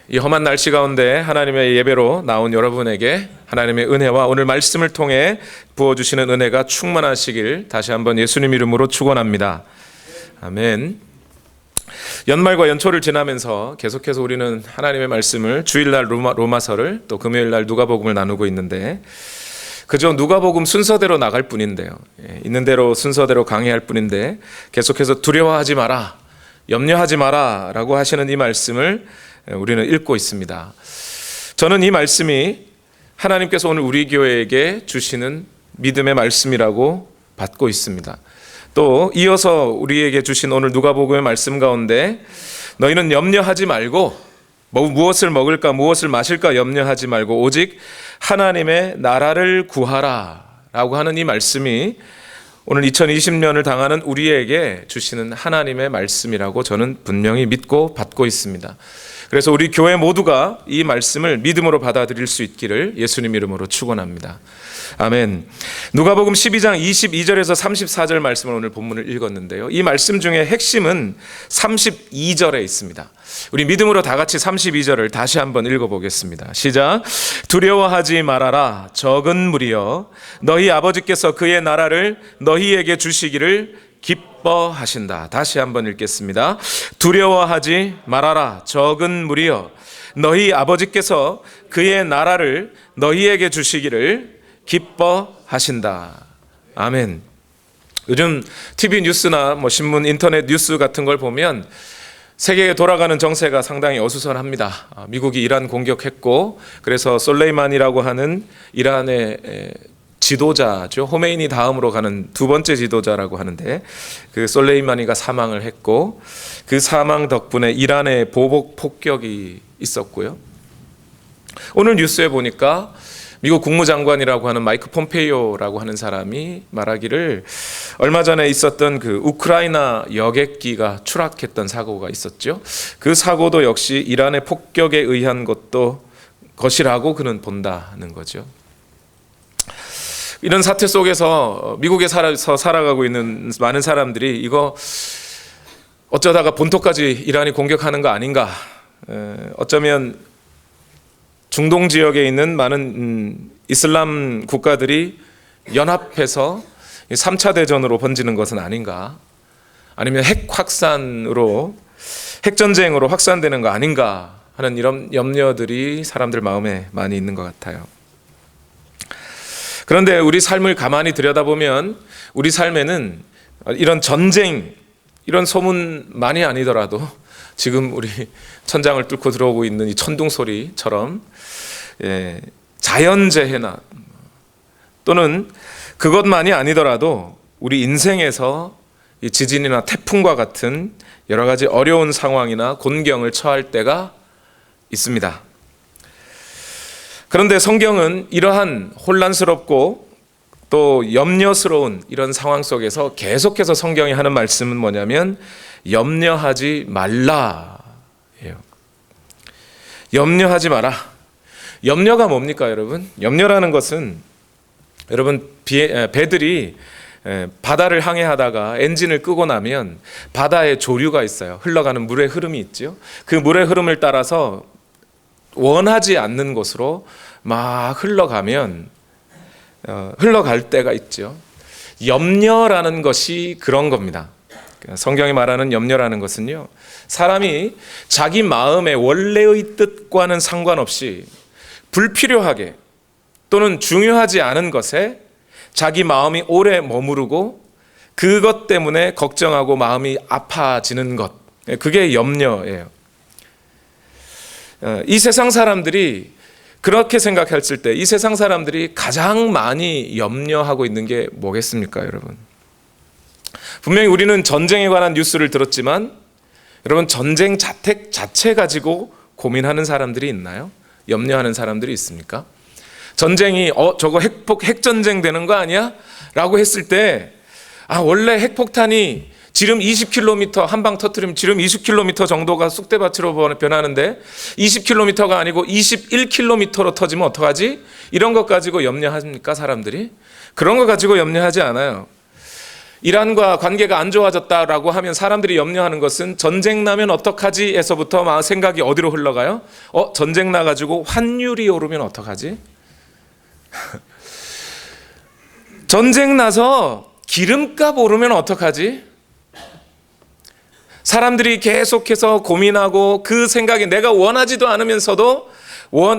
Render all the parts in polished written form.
이 험한 날씨 가운데 하나님의 예배로 나온 여러분에게 하나님의 은혜와 오늘 말씀을 통해 부어주시는 은혜가 충만하시길 다시 한번 예수님 이름으로 축원합니다. 아멘. 연말과 연초를 지나면서 계속해서 우리는 하나님의 말씀을 주일날 로마서를 또 금요일날 누가복음을 나누고 있는데 그저 누가복음 순서대로 나갈 뿐인데요. 있는 대로 순서대로 강의할 뿐인데 계속해서 두려워하지 마라, 염려하지 마라 라고 하시는 이 말씀을 우리는 읽고 있습니다. 저는 이 말씀이 하나님께서 오늘 우리 교회에게 주시는 믿음의 말씀이라고 받고 있습니다. 또 이어서 우리에게 주신 오늘 누가복음의 말씀 가운데 너희는 염려하지 말고 무엇을 먹을까 무엇을 마실까 염려하지 말고 오직 하나님의 나라를 구하라 라고 하는 이 말씀이 오늘 2020년을 당하는 우리에게 주시는 하나님의 말씀이라고 저는 분명히 믿고 받고 있습니다. 그래서 우리 교회 모두가 이 말씀을 믿음으로 받아들일 수 있기를 예수님 이름으로 축원합니다. 아멘. 누가복음 12장 22절에서 34절 말씀을 오늘 본문을 읽었는데요. 이 말씀 중에 핵심은 32절에 있습니다. 우리 믿음으로 다 같이 32절을 다시 한번 읽어보겠습니다. 시작. 두려워하지 말아라 적은 무리여 너희 아버지께서 그의 나라를 너희에게 주시기를 기뻐하신다. 다시 한번 읽겠습니다. 두려워하지 말아라 적은 무리여 너희 아버지께서 그의 나라를 너희에게 주시기를 기뻐하신다. 아멘. 요즘 TV 뉴스나 신문, 인터넷 뉴스 같은 걸 보면 세계에 돌아가는 정세가 상당히 어수선합니다. 미국이 이란 공격했고 그래서 솔레이만이라고 하는 이란의 지도자죠. 호메이니 다음으로 가는 두 번째 지도자라고 하는데 그 솔레이마니가 사망을 했고 그 사망 덕분에 이란의 보복 폭격이 있었고요. 오늘 뉴스에 보니까 미국 국무장관이라고 하는 마이크 폼페이오라고 하는 사람이 말하기를 얼마 전에 있었던 그 우크라이나 여객기가 추락했던 사고가 있었죠. 그 사고도 역시 이란의 폭격에 의한 것이라고 그는 본다는 거죠. 이런 사태 속에서 미국에 살아가고 있는 많은 사람들이 이거 어쩌다가 본토까지 이란이 공격하는 거 아닌가, 어쩌면 중동 지역에 있는 많은 이슬람 국가들이 연합해서 3차 대전으로 번지는 것은 아닌가, 아니면 핵전쟁으로 확산되는 거 아닌가 하는 이런 염려들이 사람들 마음에 많이 있는 것 같아요. 그런데 우리 삶을 가만히 들여다보면 우리 삶에는 이런 전쟁, 이런 소문만이 아니더라도 지금 우리 천장을 뚫고 들어오고 있는 이 천둥 소리처럼 자연재해나 또는 그것만이 아니더라도 우리 인생에서 이 지진이나 태풍과 같은 여러 가지 어려운 상황이나 곤경을 처할 때가 있습니다. 그런데 성경은 이러한 혼란스럽고 또 염려스러운 이런 상황 속에서 계속해서 성경이 하는 말씀은 뭐냐면 염려하지 말라예요. 염려하지 마라. 염려가 뭡니까, 여러분? 염려라는 것은 여러분 배들이 바다를 항해하다가 엔진을 끄고 나면 바다에 조류가 있어요. 흘러가는 물의 흐름이 있죠. 그 물의 흐름을 따라서 원하지 않는 곳으로 막 흘러갈 때가 있죠. 염려라는 것이 그런 겁니다. 성경이 말하는 염려라는 것은요, 사람이 자기 마음의 원래의 뜻과는 상관없이 불필요하게 또는 중요하지 않은 것에 자기 마음이 오래 머무르고 그것 때문에 걱정하고 마음이 아파지는 것, 그게 염려예요. 이 세상 사람들이 그렇게 생각했을 때 이 세상 사람들이 가장 많이 염려하고 있는 게 뭐겠습니까, 여러분? 분명히 우리는 전쟁에 관한 뉴스를 들었지만 여러분 전쟁 자체 가지고 고민하는 사람들이 있나요? 염려하는 사람들이 있습니까? 전쟁이 저거 핵전쟁 되는 거 아니야? 라고 했을 때 원래 핵폭탄이 지름 20km 한 방 터뜨리면 지름 20km 정도가 쑥대밭으로 변하는데 20km가 아니고 21km로 터지면 어떡하지? 이런 것 가지고 염려합니까, 사람들이? 그런 거 가지고 염려하지 않아요. 이란과 관계가 안 좋아졌다라고 하면 사람들이 염려하는 것은 전쟁 나면 어떡하지? 에서부터 생각이 어디로 흘러가요? 전쟁 나가지고 환율이 오르면 어떡하지? 전쟁 나서 기름값 오르면 어떡하지? 사람들이 계속해서 고민하고 그 생각에 내가 원하지도 않으면서도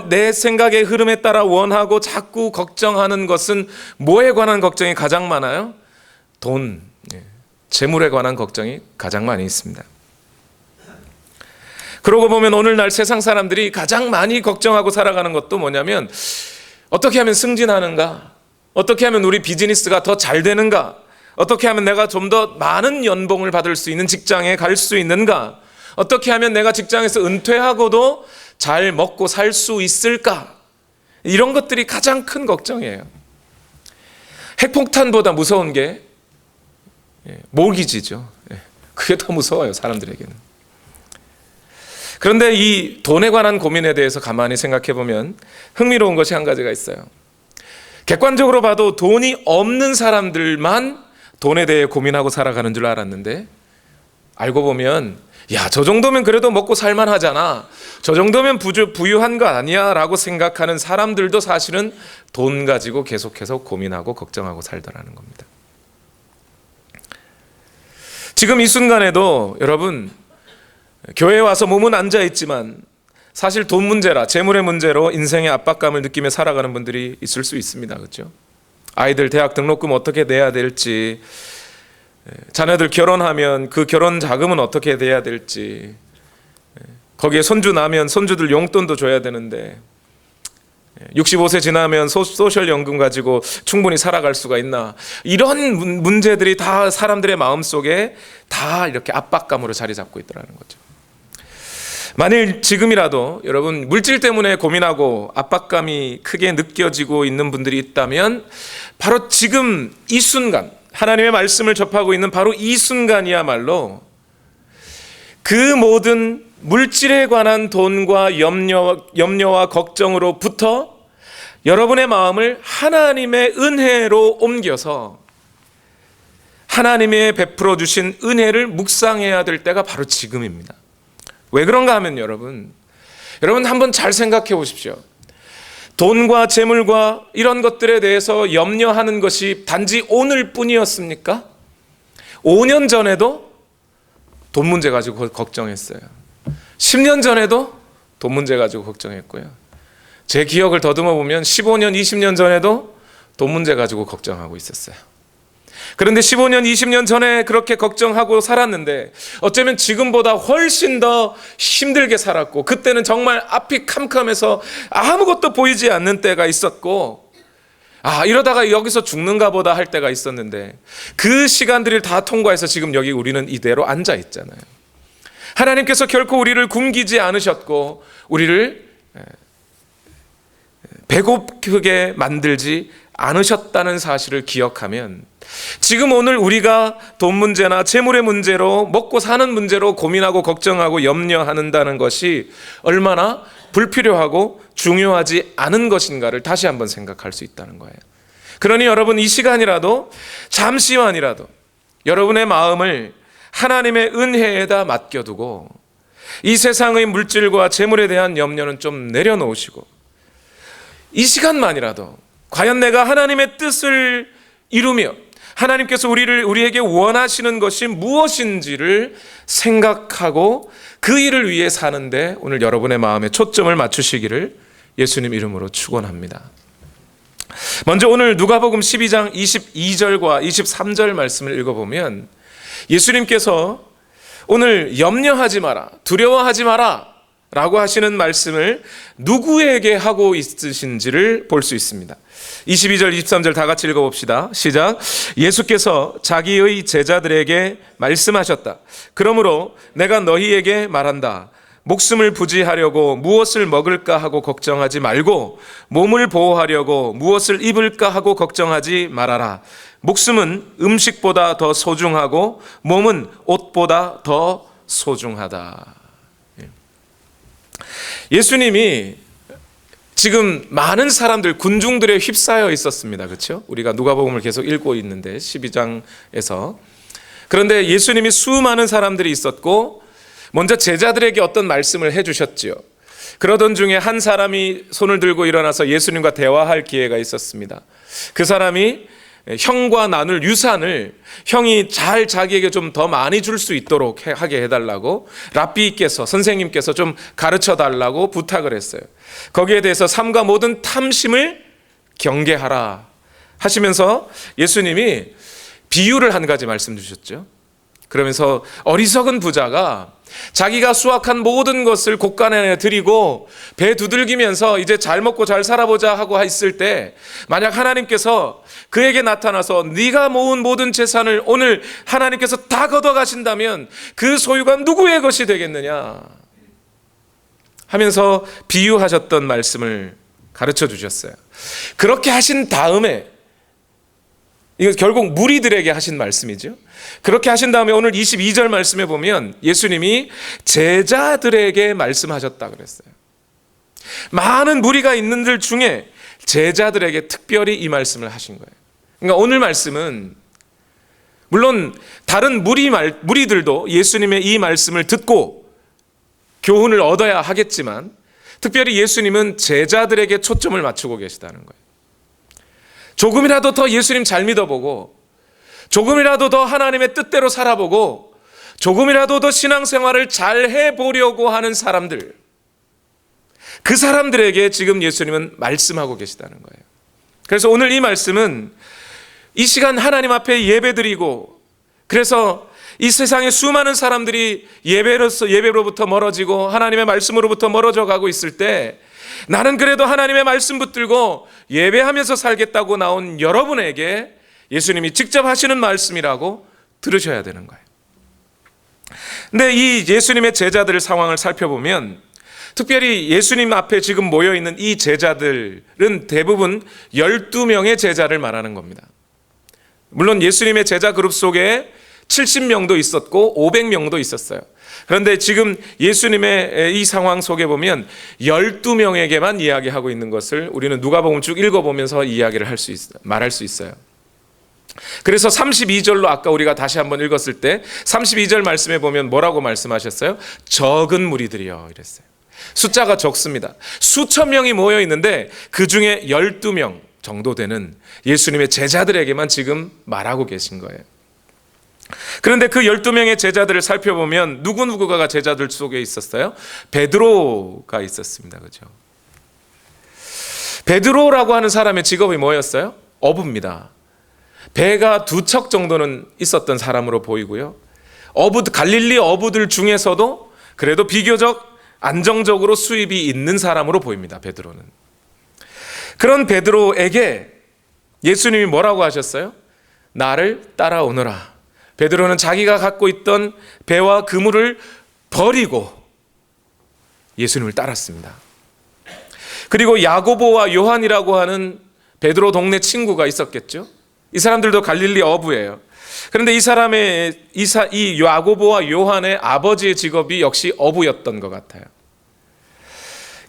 내 생각의 흐름에 따라 원하고 자꾸 걱정하는 것은 뭐에 관한 걱정이 가장 많아요? 돈, 재물에 관한 걱정이 가장 많이 있습니다. 그러고 보면 오늘날 세상 사람들이 가장 많이 걱정하고 살아가는 것도 뭐냐면 어떻게 하면 승진하는가? 어떻게 하면 우리 비즈니스가 더 잘 되는가? 어떻게 하면 내가 좀 더 많은 연봉을 받을 수 있는 직장에 갈 수 있는가? 어떻게 하면 내가 직장에서 은퇴하고도 잘 먹고 살 수 있을까? 이런 것들이 가장 큰 걱정이에요. 핵폭탄보다 무서운 게 모기지죠. 그게 더 무서워요, 사람들에게는. 그런데 이 돈에 관한 고민에 대해서 가만히 생각해 보면 흥미로운 것이 한 가지가 있어요. 객관적으로 봐도 돈이 없는 사람들만 돈에 대해 고민하고 살아가는 줄 알았는데 알고 보면 저 정도면 그래도 먹고 살만 하잖아. 저 정도면 부유한 거 아니야 라고 생각하는 사람들도 사실은 돈 가지고 계속해서 고민하고 걱정하고 살더라는 겁니다. 지금 이 순간에도 여러분 교회에 와서 몸은 앉아 있지만 사실 돈 문제라 재물의 문제로 인생의 압박감을 느끼며 살아가는 분들이 있을 수 있습니다. 그렇죠? 아이들 대학 등록금 어떻게 내야 될지, 자녀들 결혼하면 그 결혼 자금은 어떻게 돼야 될지, 거기에 손주 나면 손주들 용돈도 줘야 되는데 65세 지나면 소셜연금 가지고 충분히 살아갈 수가 있나, 이런 문제들이 다 사람들의 마음속에 다 이렇게 압박감으로 자리 잡고 있더라는 거죠. 만일 지금이라도 여러분 물질 때문에 고민하고 압박감이 크게 느껴지고 있는 분들이 있다면 바로 지금 이 순간, 하나님의 말씀을 접하고 있는 바로 이 순간이야말로 그 모든 물질에 관한 돈과 염려와 걱정으로부터 여러분의 마음을 하나님의 은혜로 옮겨서 하나님의 베풀어 주신 은혜를 묵상해야 될 때가 바로 지금입니다. 왜 그런가 하면 여러분 한번 잘 생각해 보십시오. 돈과 재물과 이런 것들에 대해서 염려하는 것이 단지 오늘뿐이었습니까? 5년 전에도 돈 문제 가지고 걱정했어요. 10년 전에도 돈 문제 가지고 걱정했고요. 제 기억을 더듬어 보면 15년, 20년 전에도 돈 문제 가지고 걱정하고 있었어요. 그런데 15년, 20년 전에 그렇게 걱정하고 살았는데 어쩌면 지금보다 훨씬 더 힘들게 살았고, 그때는 정말 앞이 캄캄해서 아무것도 보이지 않는 때가 있었고, 이러다가 여기서 죽는가 보다 할 때가 있었는데 그 시간들을 다 통과해서 지금 여기 우리는 이대로 앉아 있잖아요. 하나님께서 결코 우리를 굶기지 않으셨고 우리를 배고프게 만들지 않으셨다는 사실을 기억하면 지금 오늘 우리가 돈 문제나 재물의 문제로 먹고 사는 문제로 고민하고 걱정하고 염려한다는 것이 얼마나 불필요하고 중요하지 않은 것인가를 다시 한번 생각할 수 있다는 거예요. 그러니 여러분 이 시간이라도 잠시만이라도 여러분의 마음을 하나님의 은혜에다 맡겨두고 이 세상의 물질과 재물에 대한 염려는 좀 내려놓으시고 이 시간만이라도 과연 내가 하나님의 뜻을 이루며 하나님께서 우리에게 원하시는 것이 무엇인지를 생각하고 그 일을 위해 사는데 오늘 여러분의 마음에 초점을 맞추시기를 예수님 이름으로 축원합니다. 먼저 오늘 누가복음 12장 22절과 23절 말씀을 읽어보면 예수님께서 오늘 염려하지 마라, 두려워하지 마라 라고 하시는 말씀을 누구에게 하고 있으신지를 볼 수 있습니다. 22절 23절 다 같이 읽어봅시다. 시작. 예수께서 자기의 제자들에게 말씀하셨다. 그러므로 내가 너희에게 말한다. 목숨을 부지하려고 무엇을 먹을까 하고 걱정하지 말고 몸을 보호하려고 무엇을 입을까 하고 걱정하지 말아라. 목숨은 음식보다 더 소중하고 몸은 옷보다 더 소중하다. 예수님이 지금 많은 사람들, 군중들에 휩싸여 있었습니다. 그렇죠? 우리가 누가복음을 계속 읽고 있는데 12장에서. 그런데 예수님이 수많은 사람들이 있었고 먼저 제자들에게 어떤 말씀을 해주셨지요. 그러던 중에 한 사람이 손을 들고 일어나서 예수님과 대화할 기회가 있었습니다. 그 사람이 형과 나눌 유산을 형이 잘 자기에게 좀 더 많이 줄 수 있도록 하게 해달라고 랍비께서, 선생님께서 좀 가르쳐 달라고 부탁을 했어요. 거기에 대해서 삼가 모든 탐심을 경계하라 하시면서 예수님이 비유를 한 가지 말씀 주셨죠. 그러면서 어리석은 부자가 자기가 수확한 모든 것을 곳간에 드리고 배 두들기면서 이제 잘 먹고 잘 살아보자 하고 있을 때 만약 하나님께서 그에게 나타나서 네가 모은 모든 재산을 오늘 하나님께서 다 걷어가신다면 그 소유가 누구의 것이 되겠느냐 하면서 비유하셨던 말씀을 가르쳐 주셨어요. 그렇게 하신 다음에, 이거 결국 무리들에게 하신 말씀이죠. 그렇게 하신 다음에 오늘 22절 말씀에 보면 예수님이 제자들에게 말씀하셨다 그랬어요. 많은 무리가 있는들 중에 제자들에게 특별히 이 말씀을 하신 거예요. 그러니까 오늘 말씀은 물론 다른 무리들도 예수님의 이 말씀을 듣고 교훈을 얻어야 하겠지만 특별히 예수님은 제자들에게 초점을 맞추고 계시다는 거예요. 조금이라도 더 예수님 잘 믿어보고 조금이라도 더 하나님의 뜻대로 살아보고 조금이라도 더 신앙생활을 잘 해보려고 하는 사람들, 그 사람들에게 지금 예수님은 말씀하고 계시다는 거예요. 그래서 오늘 이 말씀은 이 시간 하나님 앞에 예배드리고 그래서 이 세상에 수많은 사람들이 예배로부터 멀어지고 하나님의 말씀으로부터 멀어져 가고 있을 때 나는 그래도 하나님의 말씀 붙들고 예배하면서 살겠다고 나온 여러분에게 예수님이 직접 하시는 말씀이라고 들으셔야 되는 거예요. 근데 이 예수님의 제자들 상황을 살펴보면 특별히 예수님 앞에 지금 모여있는 이 제자들은 대부분 12명의 제자를 말하는 겁니다. 물론 예수님의 제자 그룹 속에 70명도 있었고 500명도 있었어요. 그런데 지금 예수님의 이 상황 속에 보면 12명에게만 이야기하고 있는 것을 우리는 누가복음 쭉 읽어보면서 이야기를 말할 수 있어요. 그래서 32절로 아까 우리가 다시 한번 읽었을 때 32절 말씀에 보면 뭐라고 말씀하셨어요? 적은 무리들이요 이랬어요. 숫자가 적습니다. 수천 명이 모여 있는데 그 중에 12명 정도 되는 예수님의 제자들에게만 지금 말하고 계신 거예요. 그런데 그 12명의 제자들을 살펴보면 누구누구가 제자들 속에 있었어요? 베드로가 있었습니다. 그죠? 베드로라고 하는 사람의 직업이 뭐였어요? 어부입니다. 배가 2척 정도는 있었던 사람으로 보이고요. 갈릴리 어부들 중에서도 그래도 비교적 안정적으로 수입이 있는 사람으로 보입니다. 베드로는. 그런 베드로에게 예수님이 뭐라고 하셨어요? 나를 따라오너라. 베드로는 자기가 갖고 있던 배와 그물을 버리고 예수님을 따랐습니다. 그리고 야고보와 요한이라고 하는 베드로 동네 친구가 있었겠죠. 이 사람들도 갈릴리 어부예요. 그런데 이 야고보와 요한의 아버지의 직업이 역시 어부였던 것 같아요.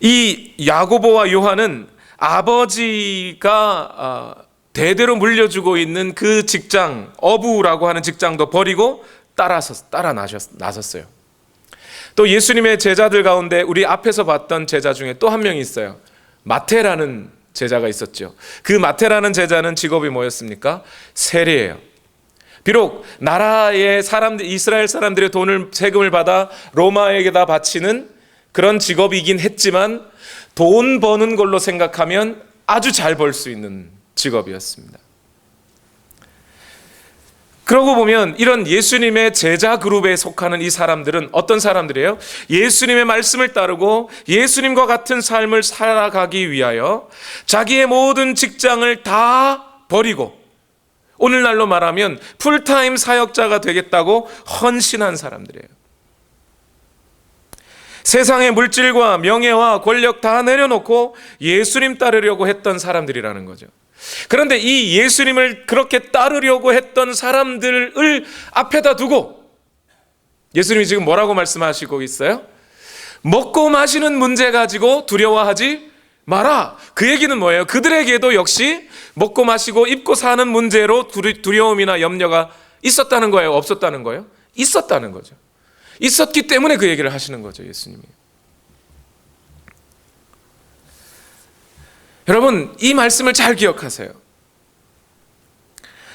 이 야고보와 요한은 아버지가 대대로 물려주고 있는 그 직장, 어부라고 하는 직장도 버리고 따라 나섰어요. 또 예수님의 제자들 가운데 우리 앞에서 봤던 제자 중에 또 한 명이 있어요. 마태라는 제자가 있었죠. 그 마태라는 제자는 직업이 뭐였습니까? 세리예요. 비록 나라의 사람들, 이스라엘 사람들의 세금을 받아 로마에게다 바치는 그런 직업이긴 했지만 돈 버는 걸로 생각하면 아주 잘 벌 수 있는 직업이었습니다. 그러고 보면 이런 예수님의 제자 그룹에 속하는 이 사람들은 어떤 사람들이에요? 예수님의 말씀을 따르고 예수님과 같은 삶을 살아가기 위하여 자기의 모든 직장을 다 버리고 오늘날로 말하면 풀타임 사역자가 되겠다고 헌신한 사람들이에요. 세상의 물질과 명예와 권력 다 내려놓고 예수님 따르려고 했던 사람들이라는 거죠. 그런데 이 예수님을 그렇게 따르려고 했던 사람들을 앞에다 두고 예수님이 지금 뭐라고 말씀하시고 있어요? 먹고 마시는 문제 가지고 두려워하지 마라. 그 얘기는 뭐예요? 그들에게도 역시 먹고 마시고 입고 사는 문제로 두려움이나 염려가 있었다는 거예요? 없었다는 거예요? 있었다는 거죠. 있었기 때문에 그 얘기를 하시는 거죠, 예수님이. 여러분, 이 말씀을 잘 기억하세요.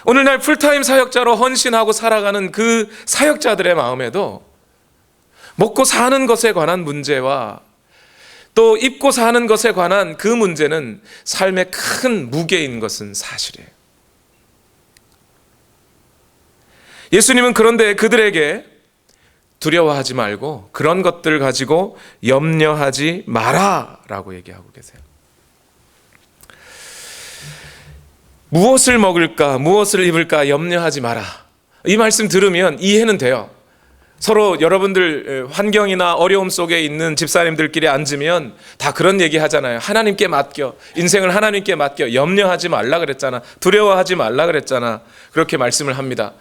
오늘날 풀타임 사역자로 헌신하고 살아가는 그 사역자들의 마음에도 먹고 사는 것에 관한 문제와 또 입고 사는 것에 관한 그 문제는 삶의 큰 무게인 것은 사실이에요. 예수님은 그런데 그들에게 두려워하지 말고 그런 것들 가지고 염려하지 마라 라고 얘기하고 계세요. 무엇을 먹을까, 무엇을 입을까 염려하지 마라. 이 말씀 들으면 이해는 돼요. 서로 여러분들 환경이나 어려움 속에 있는 집사님들끼리 앉으면 다 그런 얘기 하잖아요. 하나님께 맡겨, 인생을 하나님께 맡겨, 염려하지 말라 그랬잖아, 두려워하지 말라 그랬잖아, 그렇게 말씀을 합니다.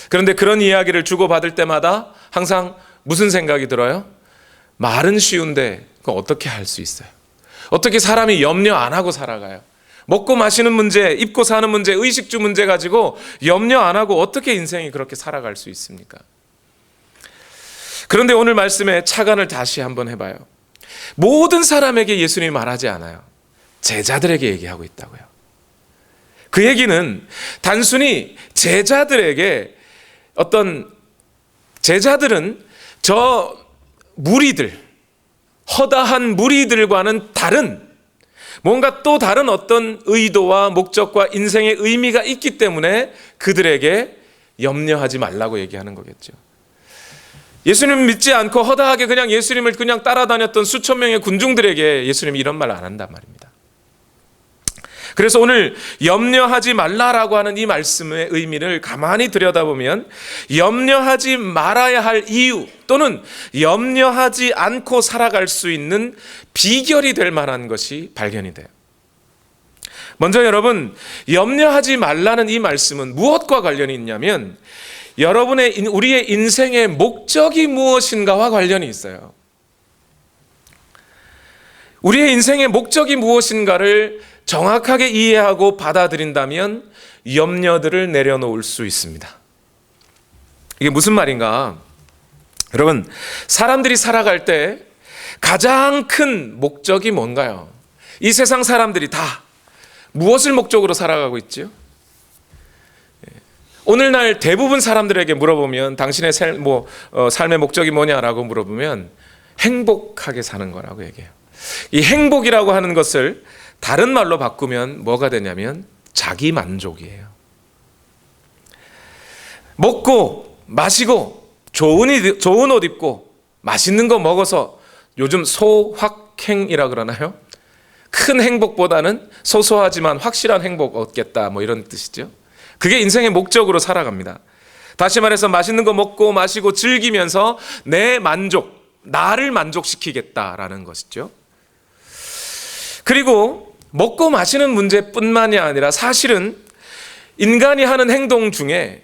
그런데 그런 이야기를 주고받을 때마다 항상 무슨 생각이 들어요? 말은 쉬운데 그거 어떻게 할 수 있어요? 어떻게 사람이 염려 안 하고 살아가요? 먹고 마시는 문제, 입고 사는 문제, 의식주 문제 가지고 염려 안 하고 어떻게 인생이 그렇게 살아갈 수 있습니까? 그런데 오늘 말씀에 착안을 다시 한번 해봐요. 모든 사람에게 예수님이 말하지 않아요. 제자들에게 얘기하고 있다고요. 그 얘기는 단순히 제자들에게 제자들은 저 무리들, 허다한 무리들과는 다른 뭔가 또 다른 어떤 의도와 목적과 인생의 의미가 있기 때문에 그들에게 염려하지 말라고 얘기하는 거겠죠. 예수님을 믿지 않고 허다하게 그냥 예수님을 그냥 따라다녔던 수천 명의 군중들에게 예수님이 이런 말 안 한단 말입니다. 그래서 오늘 염려하지 말라라고 하는 이 말씀의 의미를 가만히 들여다보면 염려하지 말아야 할 이유 또는 염려하지 않고 살아갈 수 있는 비결이 될 만한 것이 발견이 돼요. 먼저 여러분, 염려하지 말라는 이 말씀은 무엇과 관련이 있냐면 우리의 인생의 목적이 무엇인가와 관련이 있어요. 우리의 인생의 목적이 무엇인가를 정확하게 이해하고 받아들인다면 염려들을 내려놓을 수 있습니다. 이게 무슨 말인가? 여러분, 사람들이 살아갈 때 가장 큰 목적이 뭔가요? 이 세상 사람들이 다 무엇을 목적으로 살아가고 있죠? 오늘날 대부분 사람들에게 물어보면 당신의 삶의 목적이 뭐냐라고 물어보면 행복하게 사는 거라고 얘기해요. 이 행복이라고 하는 것을 다른 말로 바꾸면 뭐가 되냐면 자기 만족이에요. 먹고 마시고 좋은 옷 입고 맛있는 거 먹어서 요즘 소확행이라 그러나요? 큰 행복보다는 소소하지만 확실한 행복 얻겠다 뭐 이런 뜻이죠. 그게 인생의 목적으로 살아갑니다. 다시 말해서 맛있는 거 먹고 마시고 즐기면서 내 만족, 나를 만족시키겠다라는 것이죠. 그리고 먹고 마시는 문제뿐만이 아니라 사실은 인간이 하는 행동 중에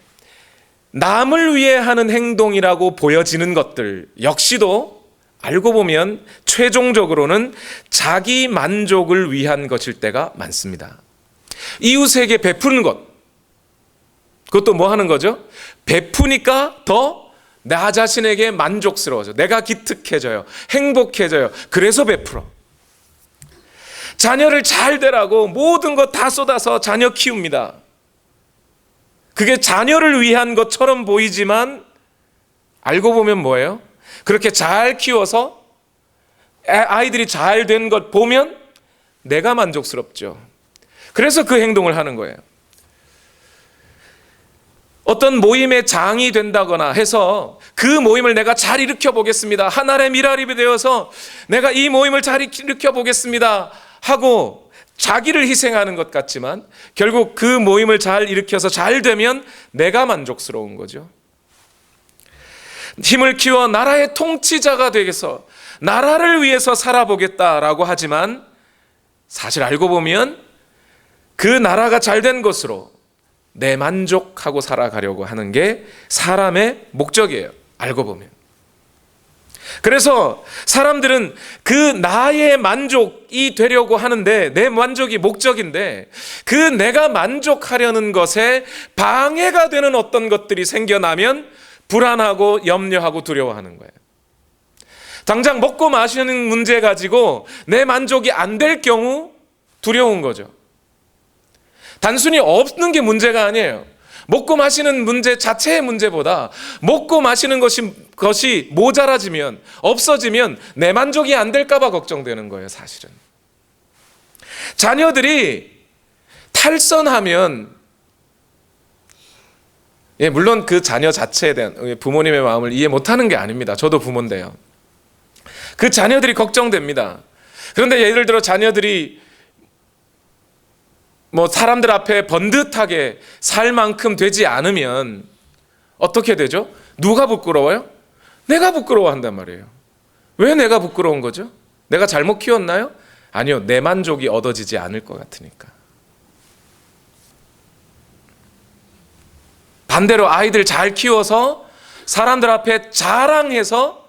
남을 위해 하는 행동이라고 보여지는 것들 역시도 알고 보면 최종적으로는 자기 만족을 위한 것일 때가 많습니다. 이웃에게 베푸는 것, 그것도 뭐 하는 거죠? 베푸니까 더 나 자신에게 만족스러워져. 내가 기특해져요. 행복해져요. 그래서 베풀어. 자녀를 잘 되라고 모든 것 다 쏟아서 자녀 키웁니다. 그게 자녀를 위한 것처럼 보이지만 알고 보면 뭐예요? 그렇게 잘 키워서 아이들이 잘 된 것 보면 내가 만족스럽죠. 그래서 그 행동을 하는 거예요. 어떤 모임의 장이 된다거나 해서 그 모임을 내가 잘 일으켜 보겠습니다. 하나의 미라립이 되어서 내가 이 모임을 잘 일으켜 보겠습니다 하고 자기를 희생하는 것 같지만 결국 그 모임을 잘 일으켜서 잘 되면 내가 만족스러운 거죠. 힘을 키워 나라의 통치자가 되겠어 나라를 위해서 살아보겠다라고 하지만 사실 알고 보면 그 나라가 잘된 것으로 내 만족하고 살아가려고 하는 게 사람의 목적이에요. 알고 보면. 그래서 사람들은 그 나의 만족이 되려고 하는데, 내 만족이 목적인데 그 내가 만족하려는 것에 방해가 되는 어떤 것들이 생겨나면 불안하고 염려하고 두려워하는 거예요. 당장 먹고 마시는 문제 가지고 내 만족이 안 될 경우 두려운 거죠. 단순히 없는 게 문제가 아니에요. 먹고 마시는 문제 자체의 문제보다 먹고 마시는 것이 모자라지면, 없어지면 내 만족이 안 될까 봐 걱정되는 거예요, 사실은. 자녀들이 탈선하면, 물론 그 자녀 자체에 대한 부모님의 마음을 이해 못하는 게 아닙니다. 저도 부모인데요. 그 자녀들이 걱정됩니다. 그런데 예를 들어 자녀들이 사람들 앞에 번듯하게 살 만큼 되지 않으면 어떻게 되죠? 누가 부끄러워요? 내가 부끄러워한단 말이에요. 왜 내가 부끄러운 거죠? 내가 잘못 키웠나요? 아니요, 내 만족이 얻어지지 않을 것 같으니까. 반대로 아이들 잘 키워서 사람들 앞에 자랑해서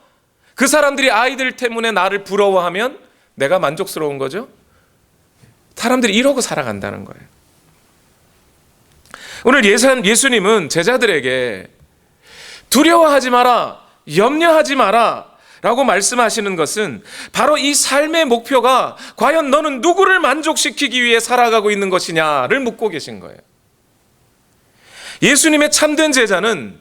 그 사람들이 아이들 때문에 나를 부러워하면 내가 만족스러운 거죠? 사람들이 이러고 살아간다는 거예요. 오늘 예수님은 제자들에게 두려워하지 마라, 염려하지 마라 라고 말씀하시는 것은 바로 이 삶의 목표가 과연 너는 누구를 만족시키기 위해 살아가고 있는 것이냐를 묻고 계신 거예요. 예수님의 참된 제자는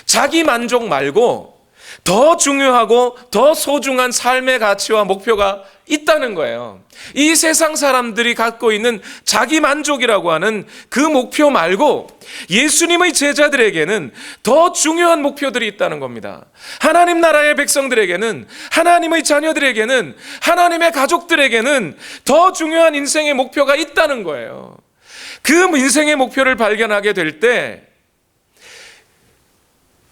자기 만족 말고 더 중요하고 더 소중한 삶의 가치와 목표가 있다는 거예요. 이 세상 사람들이 갖고 있는 자기 만족이라고 하는 그 목표 말고 예수님의 제자들에게는 더 중요한 목표들이 있다는 겁니다. 하나님 나라의 백성들에게는, 하나님의 자녀들에게는, 하나님의 가족들에게는 더 중요한 인생의 목표가 있다는 거예요. 그 인생의 목표를 발견하게 될 때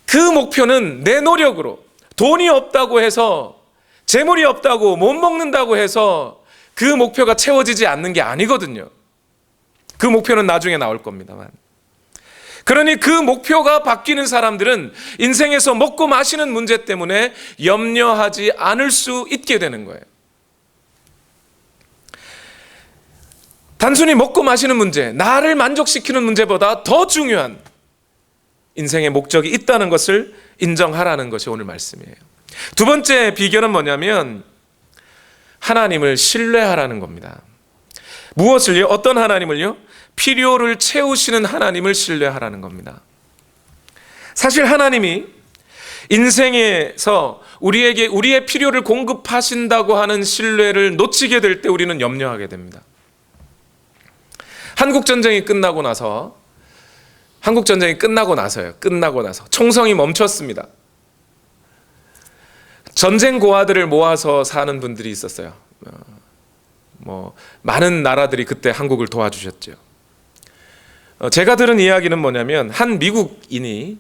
그 목표는 내 노력으로, 돈이 없다고 해서, 재물이 없다고, 못 먹는다고 해서 그 목표가 채워지지 않는 게 아니거든요. 그 목표는 나중에 나올 겁니다만. 그러니 그 목표가 바뀌는 사람들은 인생에서 먹고 마시는 문제 때문에 염려하지 않을 수 있게 되는 거예요. 단순히 먹고 마시는 문제, 나를 만족시키는 문제보다 더 중요한 인생의 목적이 있다는 것을 인정하라는 것이 오늘 말씀이에요. 두 번째 비결은 뭐냐면 하나님을 신뢰하라는 겁니다. 무엇을요? 어떤 하나님을요? 필요를 채우시는 하나님을 신뢰하라는 겁니다. 사실 하나님이 인생에서 우리에게 우리의 필요를 공급하신다고 하는 신뢰를 놓치게 될 때 우리는 염려하게 됩니다. 한국전쟁이 끝나고 나서요. 끝나고 나서 총성이 멈췄습니다. 전쟁 고아들을 모아서 사는 분들이 있었어요. 많은 나라들이 그때 한국을 도와주셨죠. 제가 들은 이야기는 뭐냐면 한 미국인이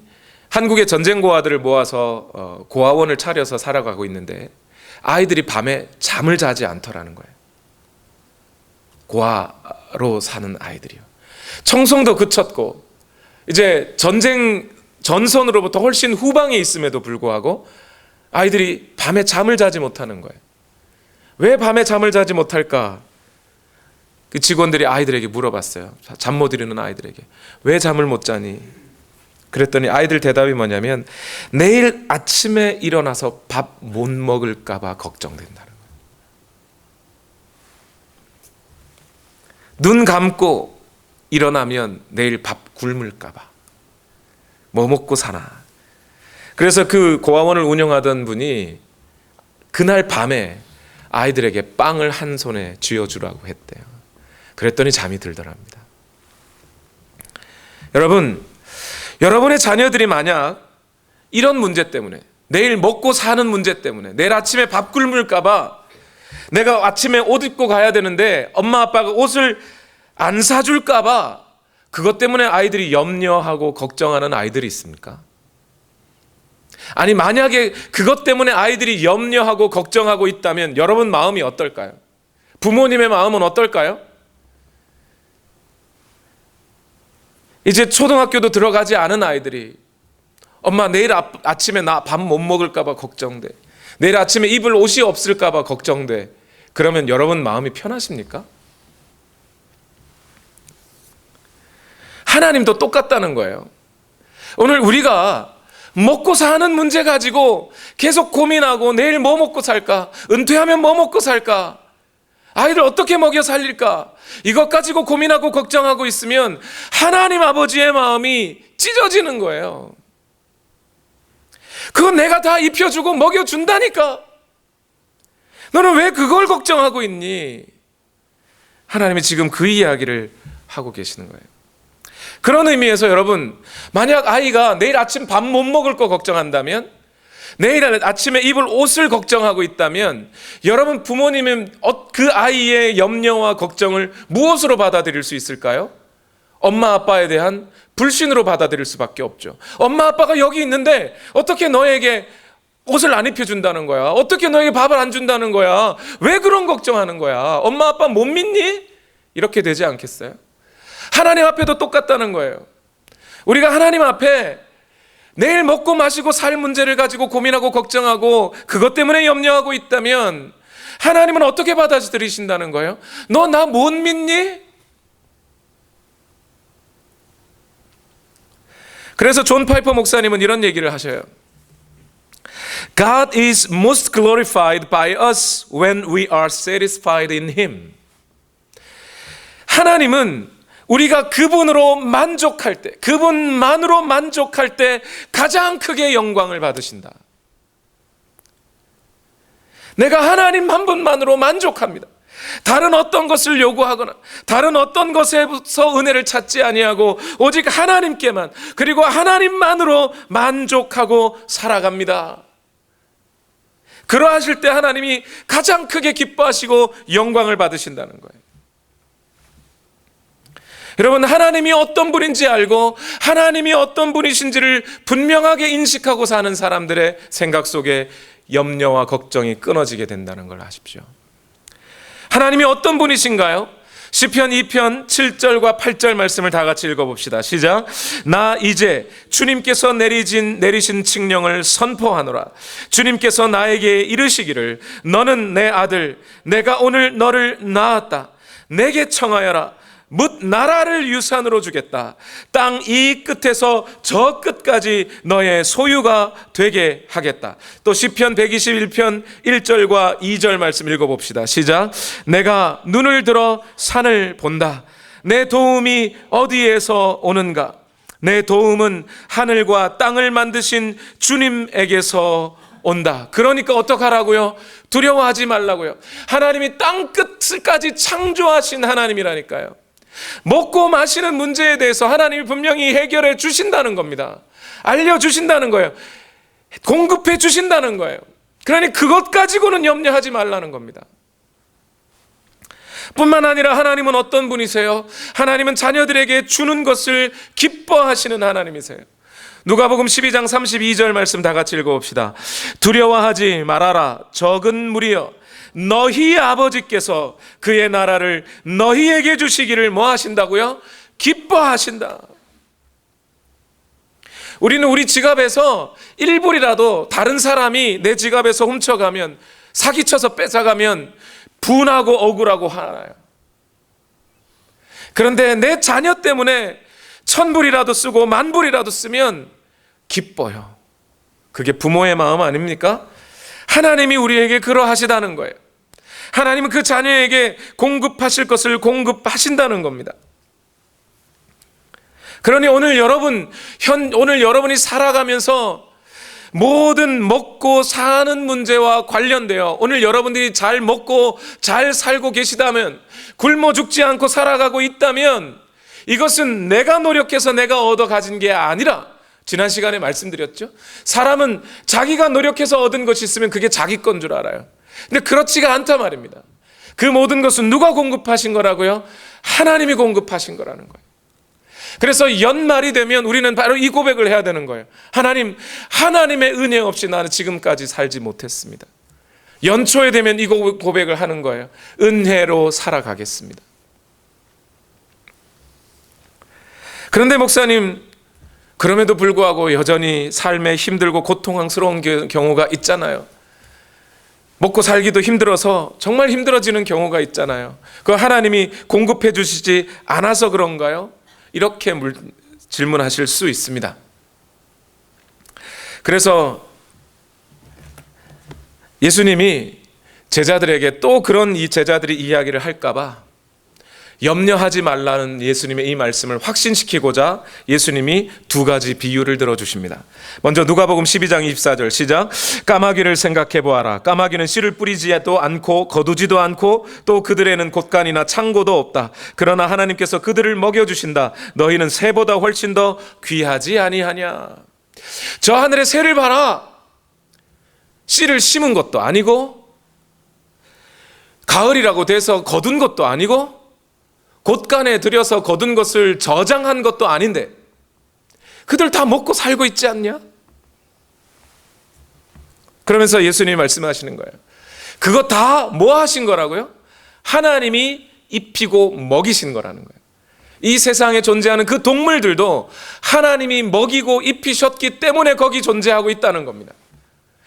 한국의 전쟁 고아들을 모아서 고아원을 차려서 살아가고 있는데 아이들이 밤에 잠을 자지 않더라는 거예요. 고아로 사는 아이들이요. 청송도 그쳤고 이제 전쟁 전선으로부터 훨씬 후방에 있음에도 불구하고 아이들이 밤에 잠을 자지 못하는 거예요. 왜 밤에 잠을 자지 못할까? 그 직원들이 아이들에게 물어봤어요. 잠 못 이루는 아이들에게. 왜 잠을 못 자니? 그랬더니 아이들 대답이 뭐냐면 내일 아침에 일어나서 밥 못 먹을까 봐 걱정된다는 거예요. 눈 감고 일어나면 내일 밥 굶을까 봐. 뭐 먹고 사나. 그래서 그 고아원을 운영하던 분이 그날 밤에 아이들에게 빵을 한 손에 쥐어주라고 했대요. 그랬더니 잠이 들더랍니다. 여러분, 여러분의 자녀들이 만약 이런 문제 때문에, 내일 먹고 사는 문제 때문에, 내일 아침에 밥 굶을까 봐 내가 아침에 옷 입고 가야 되는데 엄마 아빠가 옷을 안 사줄까 봐 그것 때문에 아이들이 염려하고 걱정하는 아이들이 있습니까? 아니 만약에 그것 때문에 아이들이 염려하고 걱정하고 있다면 여러분 마음이 어떨까요? 부모님의 마음은 어떨까요? 이제 초등학교도 들어가지 않은 아이들이 엄마 내일 아침에 나 밥 못 먹을까 봐 걱정돼. 내일 아침에 입을 옷이 없을까 봐 걱정돼. 그러면 여러분 마음이 편하십니까? 하나님도 똑같다는 거예요. 오늘 우리가 먹고 사는 문제 가지고 계속 고민하고 내일 뭐 먹고 살까? 은퇴하면 뭐 먹고 살까? 아이들 어떻게 먹여 살릴까? 이것 가지고 고민하고 걱정하고 있으면 하나님 아버지의 마음이 찢어지는 거예요. 그건 내가 다 입혀주고 먹여준다니까. 너는 왜 그걸 걱정하고 있니? 하나님이 지금 그 이야기를 하고 계시는 거예요. 그런 의미에서 여러분, 만약 아이가 내일 아침 밥 못 먹을 거 걱정한다면, 내일 아침에 입을 옷을 걱정하고 있다면, 여러분 부모님은 그 아이의 염려와 걱정을 무엇으로 받아들일 수 있을까요? 엄마 아빠에 대한 불신으로 받아들일 수밖에 없죠. 엄마 아빠가 여기 있는데 어떻게 너에게 옷을 안 입혀준다는 거야? 어떻게 너에게 밥을 안 준다는 거야? 왜 그런 걱정하는 거야? 엄마 아빠 못 믿니? 이렇게 되지 않겠어요? 하나님 앞에도 똑같다는 거예요. 우리가 하나님 앞에 내일 먹고 마시고 살 문제를 가지고 고민하고 걱정하고 그것 때문에 염려하고 있다면 하나님은 어떻게 받아들이신다는 거예요? 너 나 못 믿니? 그래서 존 파이퍼 목사님은 이런 얘기를 하셔요. God is most glorified by us when we are satisfied in Him. 하나님은 우리가 그분으로 만족할 때, 그분만으로 만족할 때 가장 크게 영광을 받으신다. 내가 하나님 한 분만으로 만족합니다. 다른 어떤 것을 요구하거나 다른 어떤 것에서 은혜를 찾지 아니하고 오직 하나님께만, 그리고 하나님만으로 만족하고 살아갑니다. 그러하실 때 하나님이 가장 크게 기뻐하시고 영광을 받으신다는 거예요. 여러분, 하나님이 어떤 분인지 알고 하나님이 어떤 분이신지를 분명하게 인식하고 사는 사람들의 생각 속에 염려와 걱정이 끊어지게 된다는 걸 아십시오. 하나님이 어떤 분이신가요? 시편 2편 7절과 8절 말씀을 다 같이 읽어봅시다. 시작. 나 이제 주님께서 내리신 칙령을 선포하노라. 주님께서 나에게 이르시기를 너는 내 아들, 내가 오늘 너를 낳았다. 내게 청하여라. 뭇 나라를 유산으로 주겠다. 땅 이 끝에서 저 끝까지 너의 소유가 되게 하겠다. 또 시편 121편 1절과 2절 말씀 읽어봅시다. 시작. 내가 눈을 들어 산을 본다. 내 도움이 어디에서 오는가? 내 도움은 하늘과 땅을 만드신 주님에게서 온다. 그러니까 어떡하라고요? 두려워하지 말라고요. 하나님이 땅 끝까지 창조하신 하나님이라니까요. 먹고 마시는 문제에 대해서 하나님이 분명히 해결해 주신다는 겁니다. 알려주신다는 거예요. 공급해 주신다는 거예요. 그러니 그것 가지고는 염려하지 말라는 겁니다. 뿐만 아니라 하나님은 어떤 분이세요? 하나님은 자녀들에게 주는 것을 기뻐하시는 하나님이세요. 누가복음 12장 32절 말씀 다 같이 읽어봅시다. 두려워하지 말아라. 적은 무리여, 너희 아버지께서 그의 나라를 너희에게 주시기를 뭐 하신다고요? 기뻐하신다. 우리는 우리 지갑에서 1불이라도 다른 사람이 내 지갑에서 훔쳐가면, 사기쳐서 뺏어가면 분하고 억울하고 화나요. 그런데 내 자녀 때문에 1000불이라도 쓰고 10,000불이라도 쓰면 기뻐요. 그게 부모의 마음 아닙니까? 하나님이 우리에게 그러하시다는 거예요. 하나님은 그 자녀에게 공급하실 것을 공급하신다는 겁니다. 그러니 오늘 여러분이 살아가면서 모든 먹고 사는 문제와 관련되어 오늘 여러분들이 잘 먹고 잘 살고 계시다면, 굶어 죽지 않고 살아가고 있다면 이것은 내가 노력해서 내가 얻어 가진 게 아니라, 지난 시간에 말씀드렸죠. 사람은 자기가 노력해서 얻은 것이 있으면 그게 자기 건 줄 알아요. 근데 그렇지가 않단 말입니다. 그 모든 것은 누가 공급하신 거라고요? 하나님이 공급하신 거라는 거예요. 그래서 연말이 되면 우리는 바로 이 고백을 해야 되는 거예요. 하나님, 하나님의 은혜 없이 나는 지금까지 살지 못했습니다. 연초에 되면 이 고백을 하는 거예요. 은혜로 살아가겠습니다. 그런데 목사님, 그럼에도 불구하고 여전히 삶에 힘들고 고통스러운 경우가 있잖아요. 먹고 살기도 힘들어서 정말 힘들어지는 경우가 있잖아요. 그 하나님이 공급해 주시지 않아서 그런가요? 이렇게 질문하실 수 있습니다. 그래서 예수님이 제자들에게 또 그런 이 제자들이 이야기를 할까봐 염려하지 말라는 예수님의 이 말씀을 확신시키고자 예수님이 두 가지 비유를 들어주십니다. 먼저 누가복음 12장 24절 시작. 까마귀를 생각해 보아라. 까마귀는 씨를 뿌리지도 않고 거두지도 않고 또 그들에는 곳간이나 창고도 없다. 그러나 하나님께서 그들을 먹여주신다. 너희는 새보다 훨씬 더 귀하지 아니하냐. 저 하늘의 새를 봐라. 씨를 심은 것도 아니고 가을이라고 돼서 거둔 것도 아니고 곳간에 들여서 거둔 것을 저장한 것도 아닌데 그들 다 먹고 살고 있지 않냐? 그러면서 예수님이 말씀하시는 거예요. 그거 다 뭐 하신 거라고요? 하나님이 입히고 먹이신 거라는 거예요. 이 세상에 존재하는 그 동물들도 하나님이 먹이고 입히셨기 때문에 거기 존재하고 있다는 겁니다.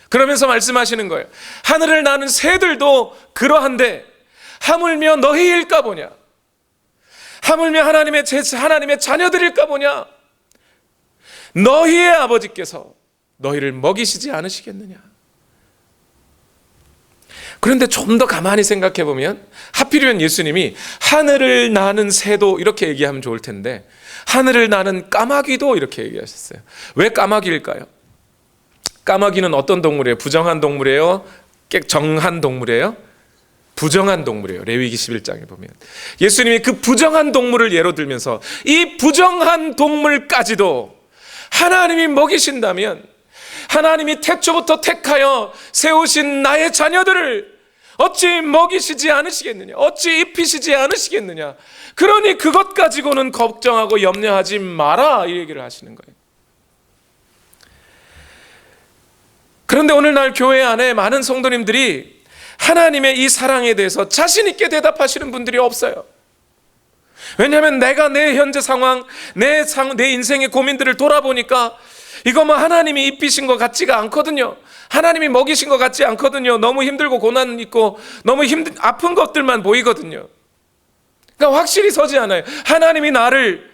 그러면서 말씀하시는 거예요. 하늘을 나는 새들도 그러한데 하물며 너희일까 보냐? 하물며 하나님의 자녀들일까 보냐? 너희의 아버지께서 너희를 먹이시지 않으시겠느냐? 그런데 좀 더 가만히 생각해 보면 하필이면 예수님이 하늘을 나는 새도 이렇게 얘기하면 좋을 텐데 하늘을 나는 까마귀도 이렇게 얘기하셨어요. 왜 까마귀일까요? 까마귀는 어떤 동물이에요? 부정한 동물이에요? 정한 동물이에요? 부정한 동물이에요. 레위기 11장에 보면 예수님이 그 부정한 동물을 예로 들면서 이 부정한 동물까지도 하나님이 먹이신다면 하나님이 태초부터 택하여 세우신 나의 자녀들을 어찌 먹이시지 않으시겠느냐? 어찌 입히시지 않으시겠느냐? 그러니 그것 가지고는 걱정하고 염려하지 마라 이 얘기를 하시는 거예요. 그런데 오늘날 교회 안에 많은 성도님들이 하나님의 이 사랑에 대해서 자신 있게 대답하시는 분들이 없어요. 왜냐하면 내가 내 현재 상황, 내 인생의 고민들을 돌아보니까 이거 뭐 하나님이 입히신 것 같지가 않거든요. 하나님이 먹이신 것 같지 않거든요. 너무 힘들고 고난 있고 너무 아픈 것들만 보이거든요. 그러니까 확실히 서지 않아요. 하나님이 나를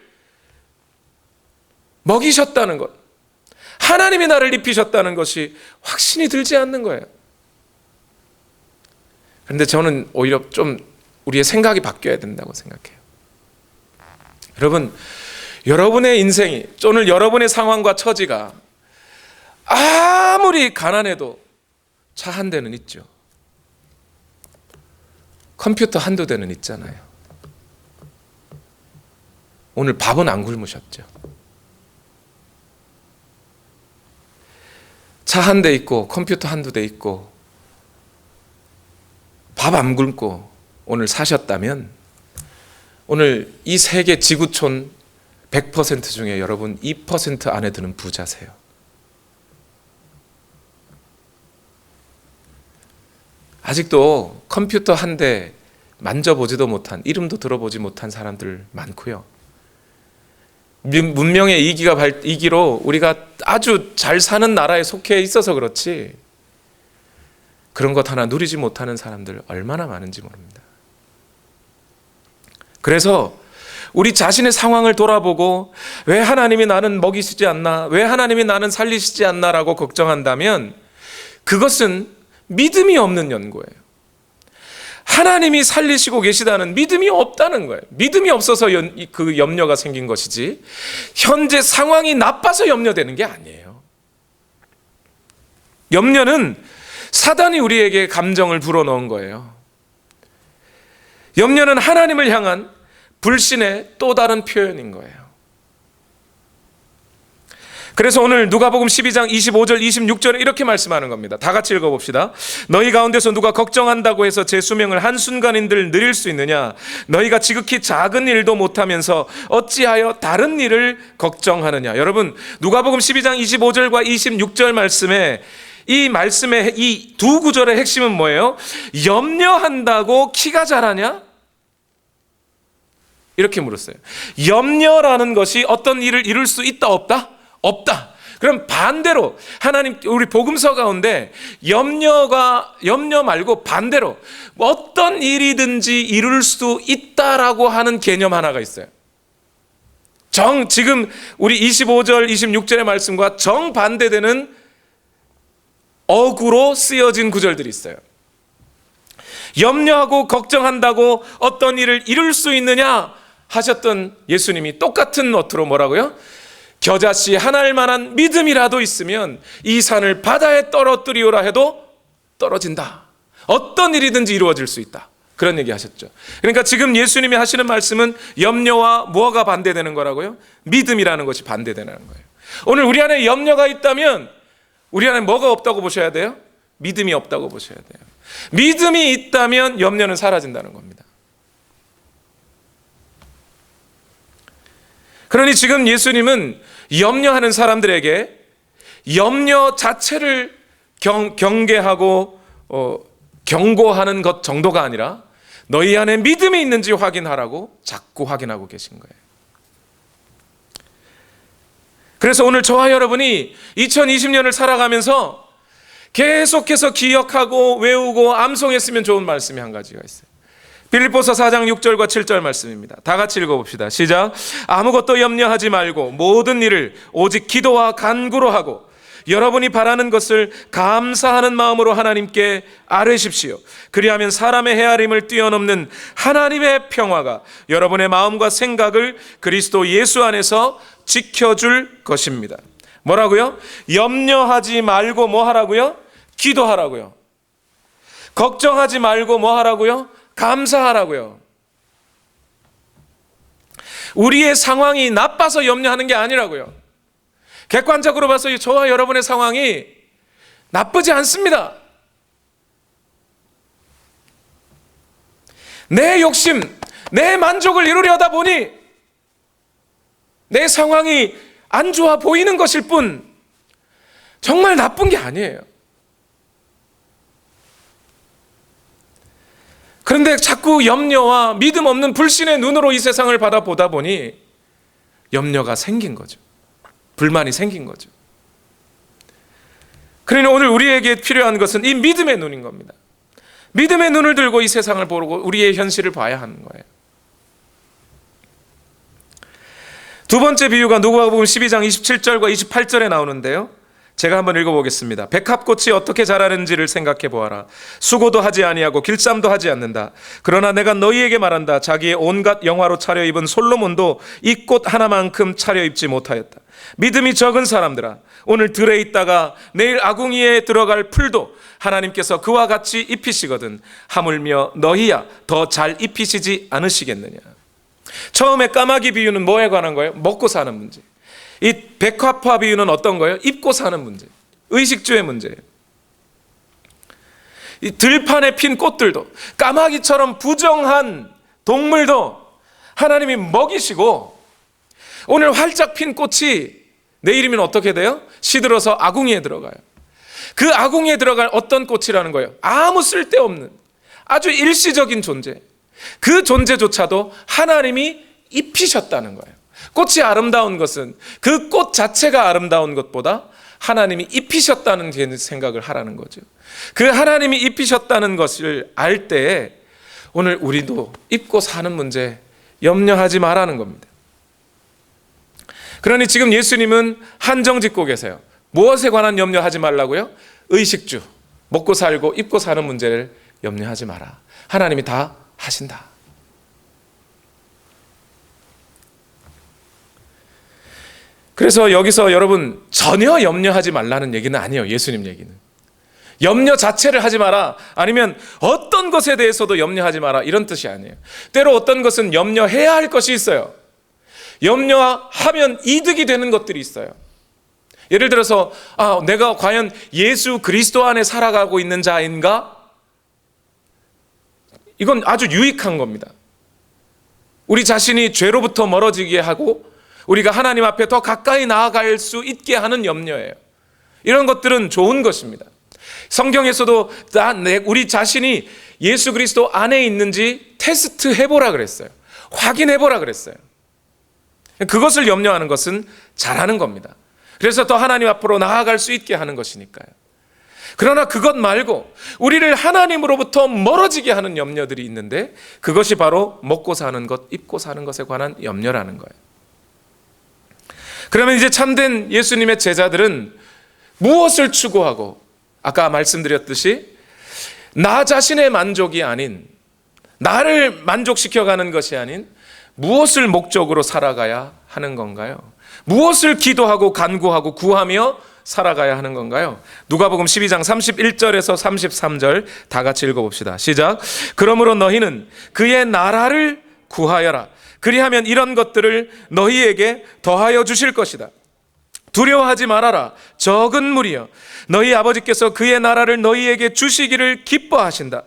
먹이셨다는 것, 하나님이 나를 입히셨다는 것이 확신이 들지 않는 거예요. 그런데 저는 오히려 좀 우리의 생각이 바뀌어야 된다고 생각해요. 여러분, 여러분의 인생이 또는 여러분의 상황과 처지가 아무리 가난해도 차 한 대는 있죠. 컴퓨터 한두 대는 있잖아요. 오늘 밥은 안 굶으셨죠. 차 한 대 있고 컴퓨터 한두 대 있고 밥 안 굶고 오늘 사셨다면 오늘 이 세계 지구촌 100% 중에 여러분 2% 안에 드는 부자세요. 아직도 컴퓨터 한 대 만져보지도 못한, 이름도 들어보지 못한 사람들 많고요. 문명의 이기로 우리가 아주 잘 사는 나라에 속해 있어서 그렇지 그런 것 하나 누리지 못하는 사람들 얼마나 많은지 모릅니다. 그래서 우리 자신의 상황을 돌아보고 왜 하나님이 나는 먹이시지 않나, 왜 하나님이 나는 살리시지 않나라고 걱정한다면 그것은 믿음이 없는 연고예요. 하나님이 살리시고 계시다는 믿음이 없다는 거예요. 믿음이 없어서 그 염려가 생긴 것이지 현재 상황이 나빠서 염려되는 게 아니에요. 염려는 사단이 우리에게 감정을 불어넣은 거예요. 염려는 하나님을 향한 불신의 또 다른 표현인 거예요. 그래서 오늘 누가복음 12장 25절 26절에 이렇게 말씀하는 겁니다. 다 같이 읽어봅시다. 너희 가운데서 누가 걱정한다고 해서 제 수명을 한순간인들 늘릴 수 있느냐? 너희가 지극히 작은 일도 못하면서 어찌하여 다른 일을 걱정하느냐? 여러분, 누가복음 12장 25절과 26절 말씀에 이 말씀의 이 두 구절의 핵심은 뭐예요? 염려한다고 키가 자라냐? 이렇게 물었어요. 염려라는 것이 어떤 일을 이룰 수 있다 없다? 없다. 그럼 반대로 하나님 우리 복음서 가운데 염려 말고 반대로 어떤 일이든지 이룰 수 있다라고 하는 개념 하나가 있어요. 지금 우리 25절 26절의 말씀과 정반대되는 어구로 쓰여진 구절들이 있어요. 염려하고 걱정한다고 어떤 일을 이룰 수 있느냐 하셨던 예수님이 똑같은 어투로 뭐라고요? 겨자씨 하나일 만한 믿음이라도 있으면 이 산을 바다에 떨어뜨리오라 해도 떨어진다. 어떤 일이든지 이루어질 수 있다. 그런 얘기 하셨죠. 그러니까 지금 예수님이 하시는 말씀은 염려와 뭐가 반대되는 거라고요? 믿음이라는 것이 반대되는 거예요. 오늘 우리 안에 염려가 있다면 우리 안에 뭐가 없다고 보셔야 돼요? 믿음이 없다고 보셔야 돼요. 믿음이 있다면 염려는 사라진다는 겁니다. 그러니 지금 예수님은 염려하는 사람들에게 염려 자체를 경계하고 경고하는 것 정도가 아니라 너희 안에 믿음이 있는지 확인하라고 자꾸 확인하고 계신 거예요. 그래서 오늘 저와 여러분이 2020년을 살아가면서 계속해서 기억하고 외우고 암송했으면 좋은 말씀이 한 가지가 있어요. 빌립보서 4장 6절과 7절 말씀입니다. 다 같이 읽어봅시다. 시작. 아무것도 염려하지 말고 모든 일을 오직 기도와 간구로 하고 여러분이 바라는 것을 감사하는 마음으로 하나님께 아뢰십시오. 그리하면 사람의 헤아림을 뛰어넘는 하나님의 평화가 여러분의 마음과 생각을 그리스도 예수 안에서 지켜줄 것입니다. 뭐라고요? 염려하지 말고 뭐 하라고요? 기도하라고요. 걱정하지 말고 뭐 하라고요? 감사하라고요. 우리의 상황이 나빠서 염려하는 게 아니라고요. 객관적으로 봐서 저와 여러분의 상황이 나쁘지 않습니다. 내 욕심, 내 만족을 이루려다 보니 내 상황이 안 좋아 보이는 것일 뿐 정말 나쁜 게 아니에요. 그런데 자꾸 염려와 믿음 없는 불신의 눈으로 이 세상을 바라보다 보니 염려가 생긴 거죠. 불만이 생긴 거죠. 그러니 오늘 우리에게 필요한 것은 이 믿음의 눈인 겁니다. 믿음의 눈을 들고 이 세상을 보고 우리의 현실을 봐야 하는 거예요. 두 번째 비유가 누가복음 12장 27절과 28절에 나오는데요. 제가 한번 읽어보겠습니다. 백합꽃이 어떻게 자라는지를 생각해 보아라. 수고도 하지 아니하고 길쌈도 하지 않는다. 그러나 내가 너희에게 말한다. 자기의 온갖 영화로 차려입은 솔로몬도 이 꽃 하나만큼 차려입지 못하였다. 믿음이 적은 사람들아, 오늘 들에 있다가 내일 아궁이에 들어갈 풀도 하나님께서 그와 같이 입히시거든 하물며 너희야 더 잘 입히시지 않으시겠느냐. 처음에 까마귀 비유는 뭐에 관한 거예요? 먹고 사는 문제. 이 백합화 비유는 어떤 거예요? 입고 사는 문제, 의식주의 문제예요. 이 들판에 핀 꽃들도, 까마귀처럼 부정한 동물도 하나님이 먹이시고, 오늘 활짝 핀 꽃이 내일이면 어떻게 돼요? 시들어서 아궁이에 들어가요. 그 아궁이에 들어갈 어떤 꽃이라는 거예요? 아무 쓸데없는 아주 일시적인 존재, 그 존재조차도 하나님이 입히셨다는 거예요. 꽃이 아름다운 것은 그 꽃 자체가 아름다운 것보다 하나님이 입히셨다는 생각을 하라는 거죠. 그 하나님이 입히셨다는 것을 알 때에 오늘 우리도 입고 사는 문제 염려하지 말라는 겁니다. 그러니 지금 예수님은 한정 짓고 계세요. 무엇에 관한 염려하지 말라고요? 의식주, 먹고 살고 입고 사는 문제를 염려하지 마라. 하나님이 다 하신다. 그래서 여기서 여러분 전혀 염려하지 말라는 얘기는 아니에요. 예수님 얘기는 염려 자체를 하지 마라, 아니면 어떤 것에 대해서도 염려하지 마라, 이런 뜻이 아니에요. 때로 어떤 것은 염려해야 할 것이 있어요. 염려하면 이득이 되는 것들이 있어요. 예를 들어서 내가 과연 예수 그리스도 안에 살아가고 있는 자인가? 이건 아주 유익한 겁니다. 우리 자신이 죄로부터 멀어지게 하고 우리가 하나님 앞에 더 가까이 나아갈 수 있게 하는 염려예요. 이런 것들은 좋은 것입니다. 성경에서도 우리 자신이 예수 그리스도 안에 있는지 테스트 해보라 그랬어요. 확인해보라 그랬어요. 그것을 염려하는 것은 잘하는 겁니다. 그래서 더 하나님 앞으로 나아갈 수 있게 하는 것이니까요. 그러나 그것 말고 우리를 하나님으로부터 멀어지게 하는 염려들이 있는데, 그것이 바로 먹고 사는 것, 입고 사는 것에 관한 염려라는 거예요. 그러면 이제 참된 예수님의 제자들은 무엇을 추구하고, 아까 말씀드렸듯이 나 자신의 만족이 아닌, 나를 만족시켜가는 것이 아닌 무엇을 목적으로 살아가야 하는 건가요? 무엇을 기도하고 간구하고 구하며 살아가야 하는 건가요? 누가복음 12장 31절에서 33절 다 같이 읽어봅시다. 시작. 그러므로 너희는 그의 나라를 구하여라. 그리하면 이런 것들을 너희에게 더하여 주실 것이다. 두려워하지 말아라. 적은 무리여, 너희 아버지께서 그의 나라를 너희에게 주시기를 기뻐하신다.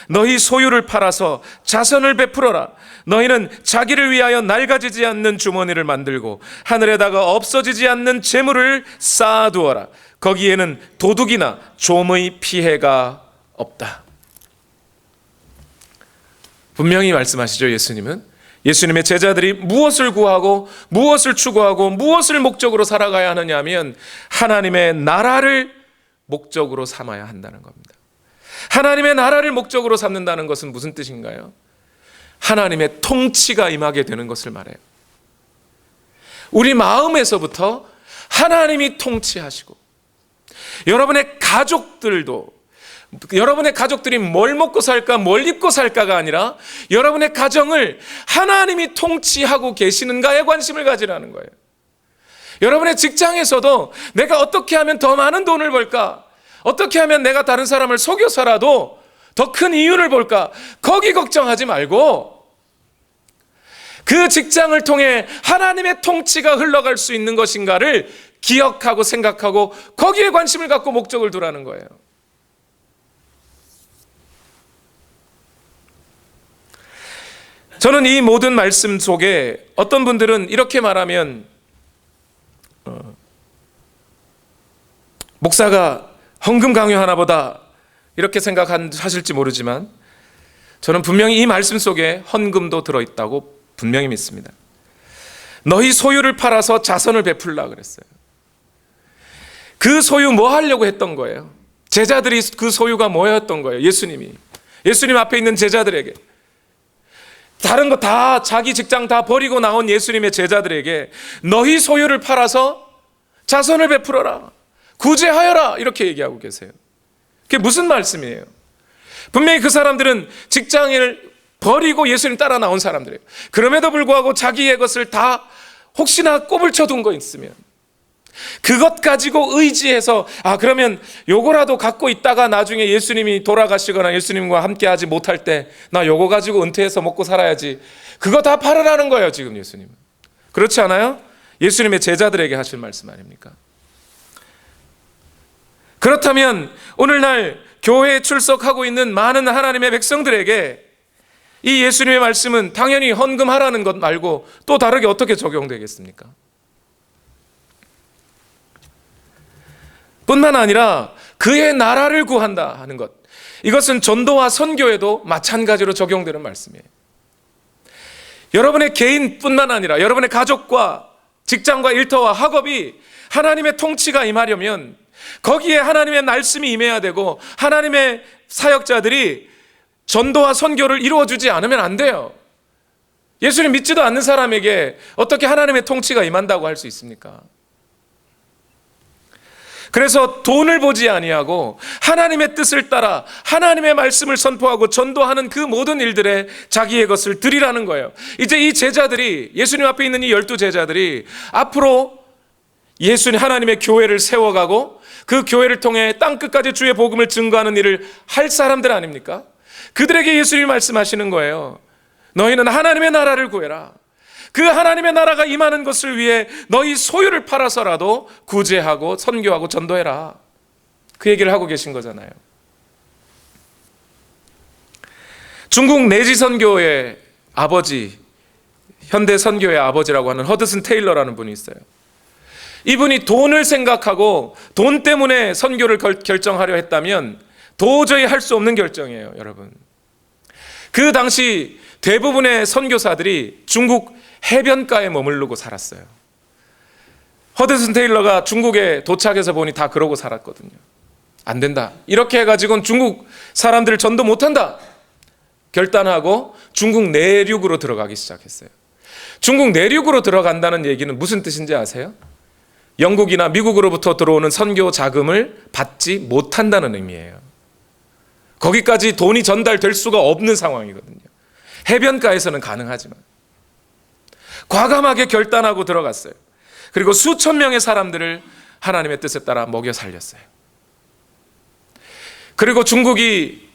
너희 소유를 팔아서 자선을 베풀어라. 너희는 자기를 위하여 낡아지지 않는 주머니를 만들고 하늘에다가 없어지지 않는 재물을 쌓아두어라. 거기에는 도둑이나 좀의 피해가 없다. 분명히 말씀하시죠. 예수님의 제자들이 무엇을 구하고 무엇을 추구하고 무엇을 목적으로 살아가야 하느냐 하면 하나님의 나라를 목적으로 삼아야 한다는 겁니다. 하나님의 나라를 목적으로 삼는다는 것은 무슨 뜻인가요? 하나님의 통치가 임하게 되는 것을 말해요. 우리 마음에서부터 하나님이 통치하시고, 여러분의 가족들이 뭘 먹고 살까, 뭘 입고 살까가 아니라 여러분의 가정을 하나님이 통치하고 계시는가에 관심을 가지라는 거예요. 여러분의 직장에서도 내가 어떻게 하면 더 많은 돈을 벌까, 어떻게 하면 내가 다른 사람을 속여서라도 더 큰 이윤을 볼까, 거기 걱정하지 말고 그 직장을 통해 하나님의 통치가 흘러갈 수 있는 것인가를 기억하고 생각하고 거기에 관심을 갖고 목적을 두라는 거예요. 저는 이 모든 말씀 속에 어떤 분들은 이렇게 말하면 목사가 헌금 강요하나 보다 이렇게 생각하실지 모르지만, 저는 분명히 이 말씀 속에 헌금도 들어있다고 분명히 믿습니다. 너희 소유를 팔아서 자선을 베풀라 그랬어요. 그 소유 뭐 하려고 했던 거예요? 제자들이 그 소유가 뭐였던 거예요? 예수님 앞에 있는 제자들에게, 다른 거 다, 자기 직장 다 버리고 나온 예수님의 제자들에게 너희 소유를 팔아서 자선을 베풀어라, 구제하여라, 이렇게 얘기하고 계세요. 그게 무슨 말씀이에요? 분명히 그 사람들은 직장을 버리고 예수님 따라 나온 사람들이에요. 그럼에도 불구하고 자기의 것을 다 혹시나 꼽을 쳐둔 거 있으면 그것 가지고 의지해서, 그러면 요거라도 갖고 있다가 나중에 예수님이 돌아가시거나 예수님과 함께 하지 못할 때 나 요거 가지고 은퇴해서 먹고 살아야지, 그거 다 팔으라는 거예요. 지금 예수님은 그렇지 않아요? 예수님의 제자들에게 하실 말씀 아닙니까? 그렇다면 오늘날 교회에 출석하고 있는 많은 하나님의 백성들에게 이 예수님의 말씀은 당연히 헌금하라는 것 말고 또 다르게 어떻게 적용되겠습니까? 뿐만 아니라 그의 나라를 구한다 하는 것, 이것은 전도와 선교에도 마찬가지로 적용되는 말씀이에요. 여러분의 개인뿐만 아니라 여러분의 가족과 직장과 일터와 학업이 하나님의 통치가 임하려면 거기에 하나님의 말씀이 임해야 되고, 하나님의 사역자들이 전도와 선교를 이루어주지 않으면 안 돼요. 예수님 믿지도 않는 사람에게 어떻게 하나님의 통치가 임한다고 할 수 있습니까? 그래서 돈을 보지 아니하고 하나님의 뜻을 따라 하나님의 말씀을 선포하고 전도하는 그 모든 일들에 자기의 것을 드리라는 거예요. 이제 이 제자들이, 예수님 앞에 있는 이 12제자들이 앞으로 예수님 하나님의 교회를 세워가고 그 교회를 통해 땅끝까지 주의 복음을 증거하는 일을 할 사람들 아닙니까? 그들에게 예수님이 말씀하시는 거예요. 너희는 하나님의 나라를 구해라. 그 하나님의 나라가 임하는 것을 위해 너희 소유를 팔아서라도 구제하고 선교하고 전도해라. 그 얘기를 하고 계신 거잖아요. 중국 내지 선교의 아버지, 현대 선교의 아버지라고 하는 허드슨 테일러라는 분이 있어요. 이분이 돈을 생각하고 돈 때문에 선교를 결정하려 했다면 도저히 할 수 없는 결정이에요, 여러분. 그 당시 대부분의 선교사들이 중국 해변가에 머무르고 살았어요. 허드슨 테일러가 중국에 도착해서 보니 다 그러고 살았거든요. 안 된다. 이렇게 해가지고는 중국 사람들을 전도 못한다. 결단하고 중국 내륙으로 들어가기 시작했어요. 중국 내륙으로 들어간다는 얘기는 무슨 뜻인지 아세요? 영국이나 미국으로부터 들어오는 선교 자금을 받지 못한다는 의미예요. 거기까지 돈이 전달될 수가 없는 상황이거든요. 해변가에서는 가능하지만 과감하게 결단하고 들어갔어요. 그리고 수천 명의 사람들을 하나님의 뜻에 따라 먹여 살렸어요. 그리고 중국이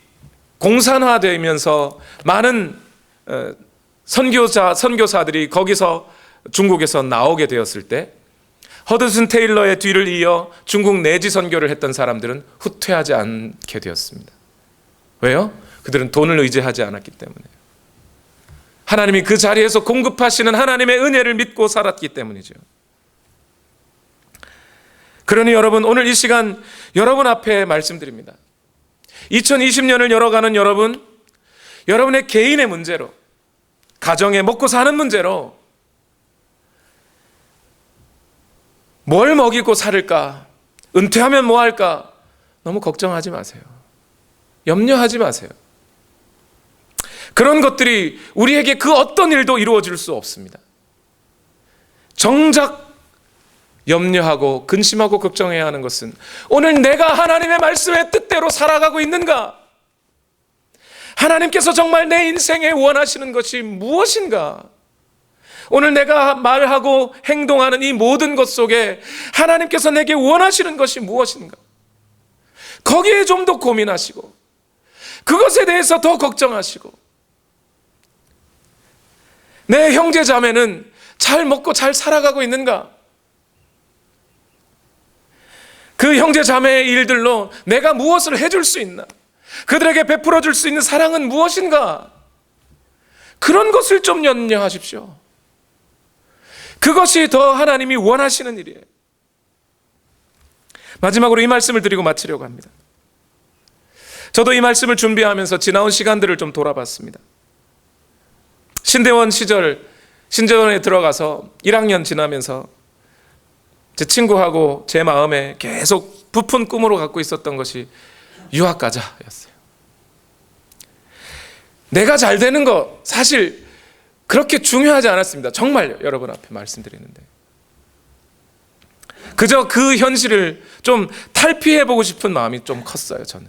공산화되면서 많은 선교사들이 거기서 중국에서 나오게 되었을 때 허드슨 테일러의 뒤를 이어 중국 내지 선교를 했던 사람들은 후퇴하지 않게 되었습니다. 왜요? 그들은 돈을 의지하지 않았기 때문에. 하나님이 그 자리에서 공급하시는 하나님의 은혜를 믿고 살았기 때문이죠. 그러니 여러분, 오늘 이 시간 여러분 앞에 말씀드립니다. 2020년을 열어가는 여러분, 여러분의 개인의 문제로, 가정에 먹고 사는 문제로 뭘 먹이고 살을까? 은퇴하면 뭐 할까? 너무 걱정하지 마세요. 염려하지 마세요. 그런 것들이 우리에게 그 어떤 일도 이루어질 수 없습니다. 정작 염려하고 근심하고 걱정해야 하는 것은 오늘 내가 하나님의 말씀의 뜻대로 살아가고 있는가? 하나님께서 정말 내 인생에 원하시는 것이 무엇인가? 오늘 내가 말하고 행동하는 이 모든 것 속에 하나님께서 내게 원하시는 것이 무엇인가? 거기에 좀 더 고민하시고 그것에 대해서 더 걱정하시고 내 형제 자매는 잘 먹고 잘 살아가고 있는가? 그 형제 자매의 일들로 내가 무엇을 해줄 수 있나? 그들에게 베풀어 줄 수 있는 사랑은 무엇인가? 그런 것을 좀 염려하십시오. 그것이 더 하나님이 원하시는 일이에요. 마지막으로 이 말씀을 드리고 마치려고 합니다. 저도 이 말씀을 준비하면서 지나온 시간들을 좀 돌아봤습니다. 신대원 시절 신대원에 들어가서 1학년 지나면서 제 친구하고 제 마음에 계속 부푼 꿈으로 갖고 있었던 것이 유학 가자였어요. 내가 잘 되는 거 사실 그렇게 중요하지 않았습니다. 정말요. 여러분 앞에 말씀드리는데 그저 그 현실을 좀 탈피해보고 싶은 마음이 좀 컸어요. 저는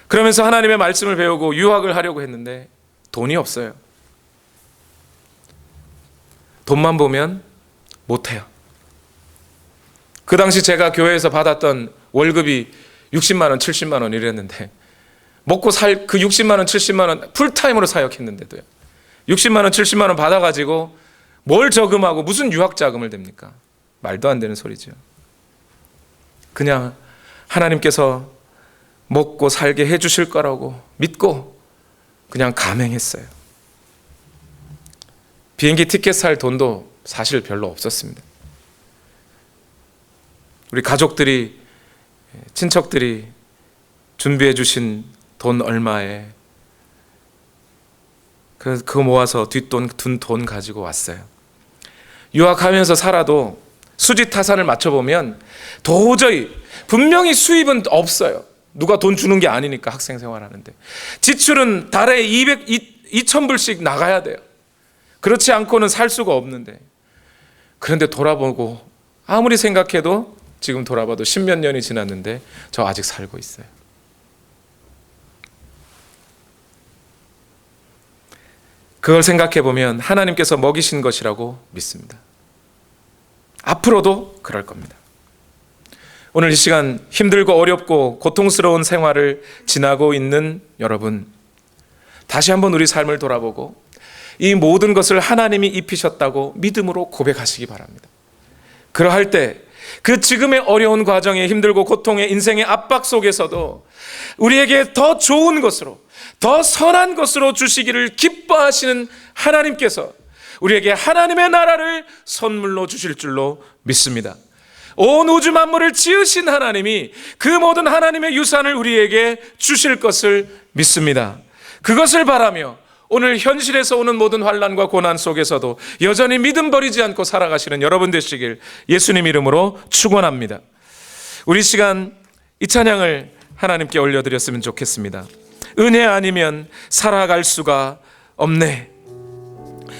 그러면서 하나님의 말씀을 배우고 유학을 하려고 했는데 돈이 없어요. 돈만 보면 못해요. 그 당시 제가 교회에서 받았던 월급이 60만 원, 70만 원 이랬는데 먹고 살 그 60만 원, 70만 원 풀타임으로 사역했는데도요. 60만 원, 70만 원 받아가지고 뭘 저금하고 무슨 유학 자금을 댑니까? 말도 안 되는 소리죠. 그냥 하나님께서 먹고 살게 해주실 거라고 믿고 그냥 감행했어요. 비행기 티켓 살 돈도 사실 별로 없었습니다. 우리 가족들이, 친척들이 준비해 주신 돈 얼마에 그거 모아서 뒷돈, 둔 돈 가지고 왔어요. 유학하면서 살아도 수지타산을 맞춰보면 도저히 분명히 수입은 없어요. 누가 돈 주는 게 아니니까 학생 생활하는데 지출은 달에 2,000불씩 나가야 돼요. 그렇지 않고는 살 수가 없는데 그런데 돌아보고 아무리 생각해도 지금 돌아봐도 10몇 년이 지났는데 저 아직 살고 있어요. 그걸 생각해 보면 하나님께서 먹이신 것이라고 믿습니다. 앞으로도 그럴 겁니다. 오늘 이 시간 힘들고 어렵고 고통스러운 생활을 지나고 있는 여러분, 다시 한번 우리 삶을 돌아보고 이 모든 것을 하나님이 입히셨다고 믿음으로 고백하시기 바랍니다. 그러할 때 그 지금의 어려운 과정에 힘들고 고통의 인생의 압박 속에서도 우리에게 더 좋은 것으로, 더 선한 것으로 주시기를 기뻐하시는 하나님께서 우리에게 하나님의 나라를 선물로 주실 줄로 믿습니다. 온 우주 만물을 지으신 하나님이 그 모든 하나님의 유산을 우리에게 주실 것을 믿습니다. 그것을 바라며 오늘 현실에서 오는 모든 환난과 고난 속에서도 여전히 믿음 버리지 않고 살아가시는 여러분 되시길 예수님 이름으로 축원합니다. 우리 시간 이 찬양을 하나님께 올려드렸으면 좋겠습니다. 은혜 아니면 살아갈 수가 없네.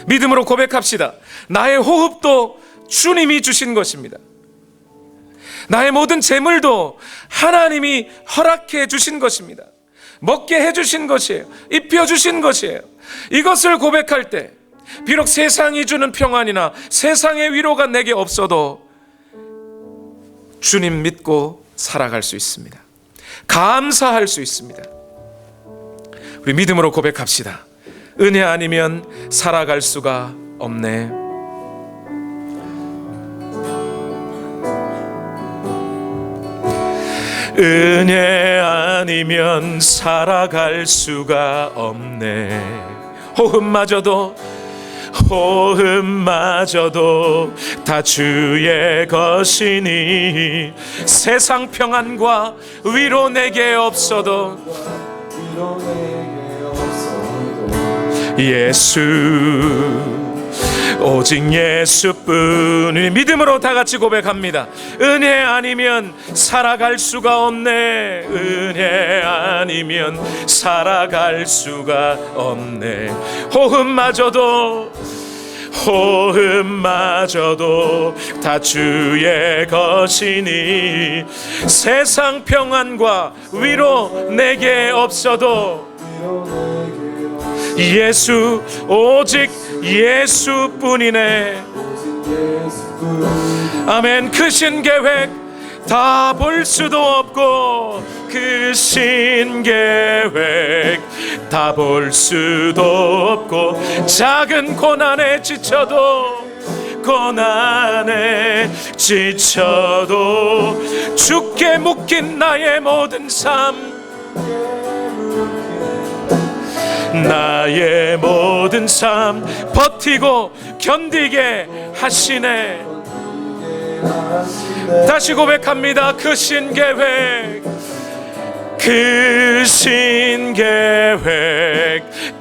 믿음으로 고백합시다. 나의 호흡도 주님이 주신 것입니다. 나의 모든 재물도 하나님이 허락해 주신 것입니다. 먹게 해주신 것이에요. 입혀주신 것이에요. 이것을 고백할 때 비록 세상이 주는 평안이나 세상의 위로가 내게 없어도 주님 믿고 살아갈 수 있습니다. 감사할 수 있습니다. 우리 믿음으로 고백합시다. 은혜 아니면 살아갈 수가 없네. 은혜 아니면 살아갈 수가 없네. 호흡마저도 다 주의 것이니 세상 평안과 위로 내게 없어도 예수 오직 예수뿐이니 믿음으로 다 같이 고백합니다. 은혜 아니면 살아갈 수가 없네. 은혜 아니면 살아갈 수가 없네. 호흡마저도 다 주의 것이니 세상 평안과 위로 내게 없어도 예수 오직 예수뿐이네. 아멘. 크신 계획 다 볼 수도 없고 크신 계획 다 볼 수도 없고 작은 고난에 지쳐도 주께 묶인 나의 모든 삶 버티고 견디게 하시네. 다시 고백합니다. 크신 계획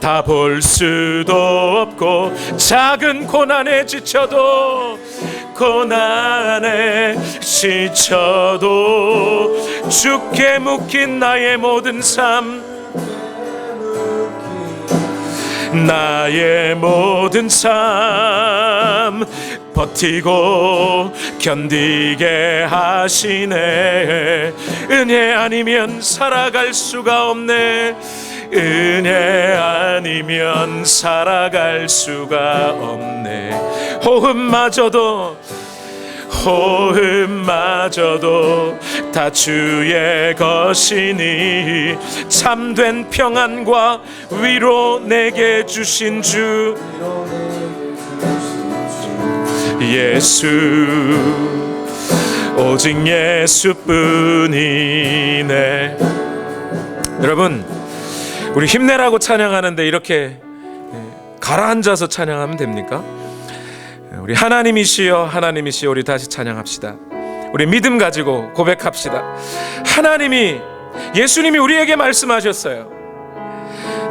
다 볼 수도 없고 작은 고난에 지쳐도 주께 묶인 나의 모든 삶 버티고 견디게 하시네. 은혜 아니면 살아갈 수가 없네. 은혜 아니면 살아갈 수가 없네. 호흡마저도 다 주의 것이니 참된 평안과 위로 내게 주신 주 예수 오직 예수뿐이네. 여러분, 우리 힘내라고 찬양하는데 이렇게 가라앉아서 찬양하면 됩니까? 우리 하나님이시여 하나님이시여 우리 다시 찬양합시다. 우리 믿음 가지고 고백합시다. 예수님이 우리에게 말씀하셨어요.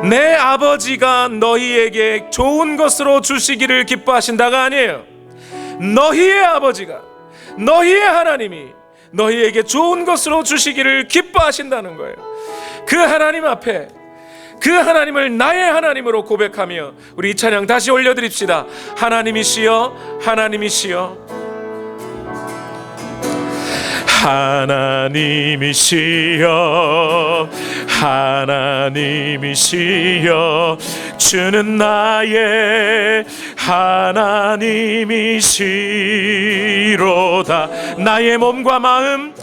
내 아버지가 너희에게 좋은 것으로 주시기를 기뻐하신다가 아니에요. 너희의 아버지가, 너희의 하나님이 너희에게 좋은 것으로 주시기를 기뻐하신다는 거예요. 그 하나님 앞에 그 하나님을 나의 하나님으로 고백하며 우리 이 찬양 다시 올려드립시다. 하나님이시여 하나님이시여 하나님이시여 주는 나의 하나님이시로다. 나의 몸과 마음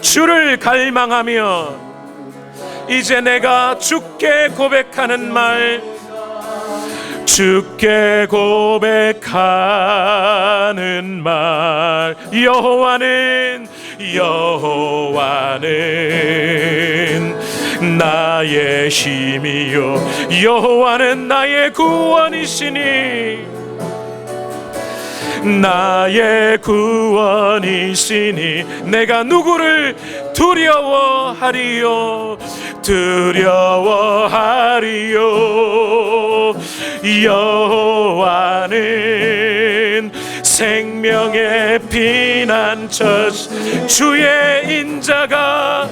주를 갈망하며 이제 내가 주께 고백하는 말 여호와는 나의 힘이요 여호와는 나의 구원이시니 내가 누구를 두려워하리요 찬양하리요. 여호와는 생명의 피난처, 주의 인자가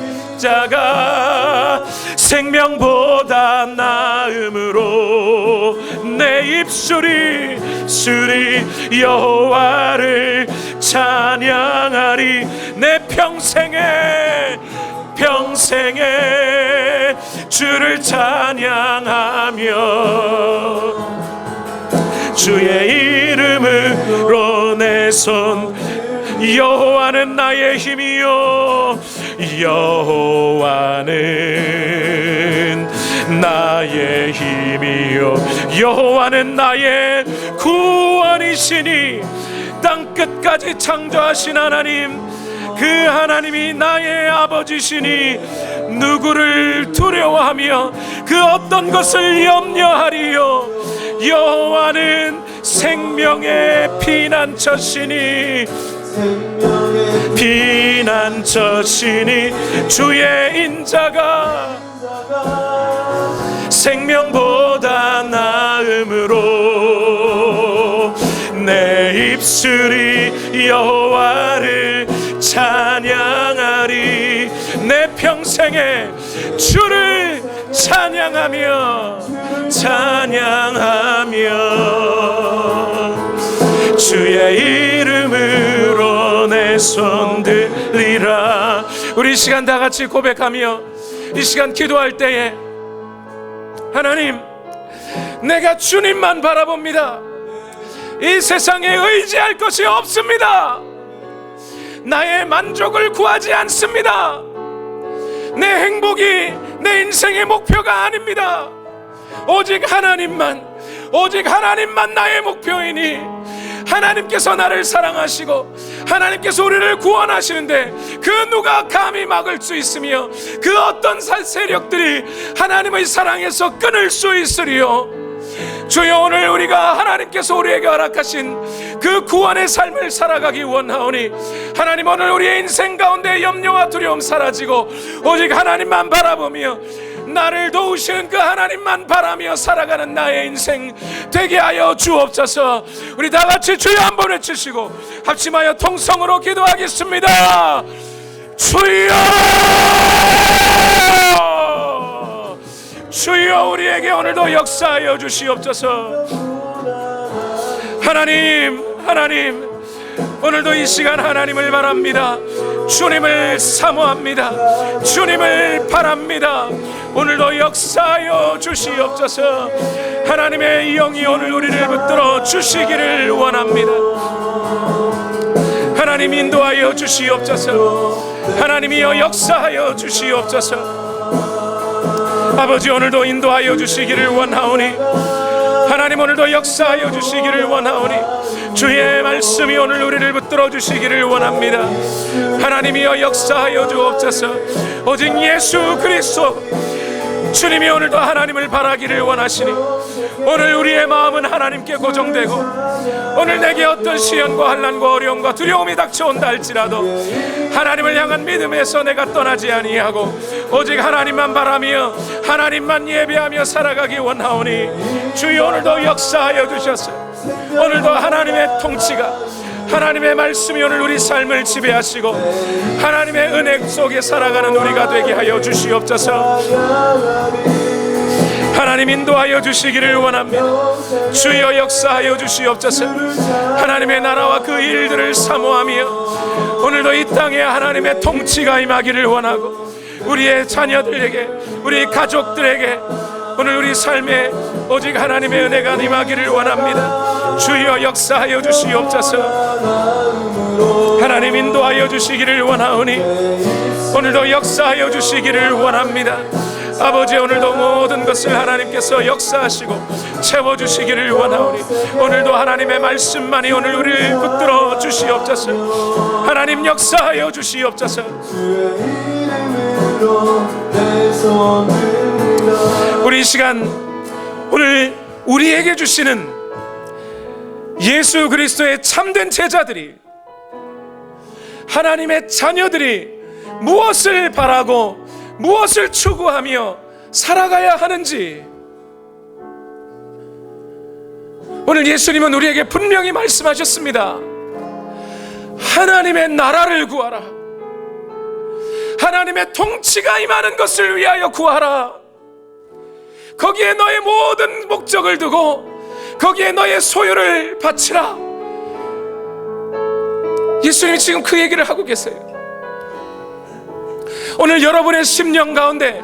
생명보다 나음으로 내 입술이 여호와를 찬양하리. 내 평생에 주를 찬양하며 주의 이름으로 내 손. 여호와는 나의 힘이요, 여호와는 나의 힘이요, 여호와는 나의 구원이시니. 땅 끝까지 창조하신 하나님, 그 하나님이 나의 아버지시니 누구를 두려워하며 그 어떤 것을 염려하리요. 여호와는 생명의 피난처시니 주의 인자가 생명보다 나음으로 내 입술이 여호와를 찬양하리. 내 평생에 주를 찬양하며 주의 이름으로 내 손 들리라. 우리 이 시간 다 같이 고백하며 이 시간 기도할 때에, 하나님, 내가 주님만 바라봅니다. 이 세상에 의지할 것이 없습니다. 나의 만족을 구하지 않습니다. 내 행복이 내 인생의 목표가 아닙니다. 오직 하나님만 나의 목표이니, 하나님께서 나를 사랑하시고 하나님께서 우리를 구원하시는데 그 누가 감히 막을 수 있으며 그 어떤 세력들이 하나님의 사랑에서 끊을 수 있으리요. 주여, 오늘 우리가 하나님께서 우리에게 허락하신 그 구원의 삶을 살아가기 원하오니, 하나님, 오늘 우리의 인생 가운데 염려와 두려움 사라지고 오직 하나님만 바라보며 나를 도우시는 그 하나님만 바라며 살아가는 나의 인생 되게 하여 주옵소서. 우리 다 같이 주여 한번 외치시고 합심하여 통성으로 기도하겠습니다. 주여, 주여, 우리에게 오늘도 역사하여 주시옵소서. 하나님, 오늘도 이 시간 하나님을 바랍니다. 주님을 사모합니다. 주님을 바랍니다. 오늘도 역사하여 주시옵소서. 하나님의 영이 오늘 우리를 붙들어 주시기를 원합니다. 하나님, 인도하여 주시옵소서. 하나님이여, 역사하여 주시옵소서. 아버지, 오늘도 인도하여 주시기를 원하오니, 하나님, 오늘도 역사하여 주시기를 원하오니, 주의 말씀이 오늘 우리를 붙들어 주시기를 원합니다. 하나님이여, 역사하여 주옵소서. 오직 예수 그리스도 주님이 오늘도 하나님을 바라기를 원하시니, 오늘 우리의 마음은 하나님께 고정되고, 오늘 내게 어떤 시련과 환난과 어려움과 두려움이 닥쳐온다 할지라도 하나님을 향한 믿음에서 내가 떠나지 아니하고 오직 하나님만 바라며 하나님만 예배하며 살아가기 원하오니, 주여, 오늘도 역사하여 주셨어요. 오늘도 하나님의 통치가, 하나님의 말씀이 오늘 우리 삶을 지배하시고 하나님의 은혜 속에 살아가는 우리가 되게 하여 주시옵소서. 하나님, 인도하여 주시기를 원합니다. 주여, 역사하여 주시옵소서. 하나님의 나라와 그 일들을 사모하며 오늘도 이 땅에 하나님의 통치가 임하기를 원하고, 우리의 자녀들에게, 우리 가족들에게 오늘 우리 삶에 오직 하나님의 은혜가 임하기를 원합니다. 주여, 역사하여 주시옵소서. 하나님, 인도하여 주시기를 원하오니 오늘도 역사하여 주시기를 원합니다. 아버지, 오늘도 모든 것을 하나님께서 역사하시고 채워주시기를 원하오니 오늘도 하나님의 말씀만이 오늘 우리를 붙들어 주시옵소서. 하나님, 역사하여 주시옵소서. 우리 이 시간 오늘 우리에게 주시는 예수 그리스도의 참된 제자들이, 하나님의 자녀들이 무엇을 바라고 무엇을 추구하며 살아가야 하는지 오늘 예수님은 우리에게 분명히 말씀하셨습니다. 하나님의 나라를 구하라. 하나님의 통치가 임하는 것을 위하여 구하라. 거기에 너의 모든 목적을 두고 거기에 너의 소유를 바치라. 예수님이 지금 그 얘기를 하고 계세요. 오늘 여러분의 심령 가운데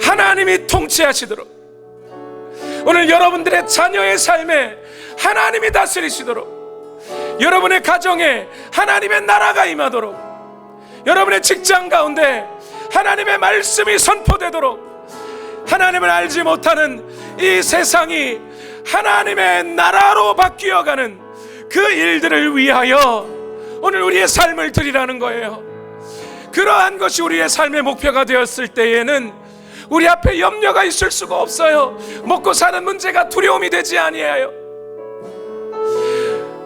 하나님이 통치하시도록, 오늘 여러분들의 자녀의 삶에 하나님이 다스리시도록, 여러분의 가정에 하나님의 나라가 임하도록, 여러분의 직장 가운데 하나님의 말씀이 선포되도록, 하나님을 알지 못하는 이 세상이 하나님의 나라로 바뀌어가는 그 일들을 위하여 오늘 우리의 삶을 드리라는 거예요. 그러한 것이 우리의 삶의 목표가 되었을 때에는 우리 앞에 염려가 있을 수가 없어요. 먹고 사는 문제가 두려움이 되지 아니하여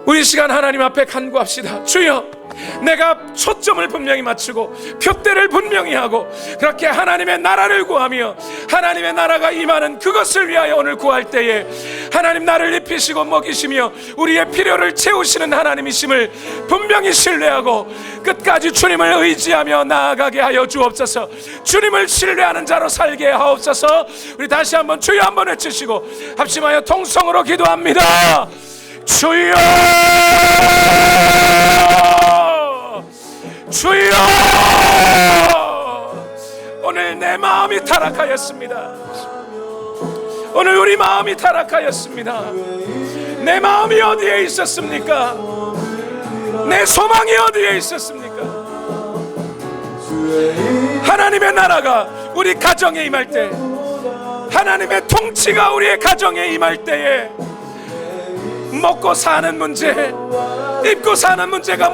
우리 시간 하나님 앞에 간구합시다. 주여, 내가 초점을 분명히 맞추고 표대를 분명히 하고 그렇게 하나님의 나라를 구하며 하나님의 나라가 임하는 그것을 위하여 오늘 구할 때에 하나님 나를 입히시고 먹이시며 우리의 필요를 채우시는 하나님이심을 분명히 신뢰하고 끝까지 주님을 의지하며 나아가게 하여 주옵소서. 주님을 신뢰하는 자로 살게 하옵소서. 우리 다시 한번 주여 한번 외치시고 합심하여 통성으로 기도합니다. 주여, 주여, 오늘 내 마음이 타락하였습니다. 오늘 우리 마음이 타락하였습니다. 내 마음이 어디에 있었습니까? 내 소망이 어디에 있었습니까? 하나님의 나라가 우리 가정에 임할 때, 하나님의 통치가 우리의 가정에 임할 때에 먹고 사는 문제, 입고 사는 문제가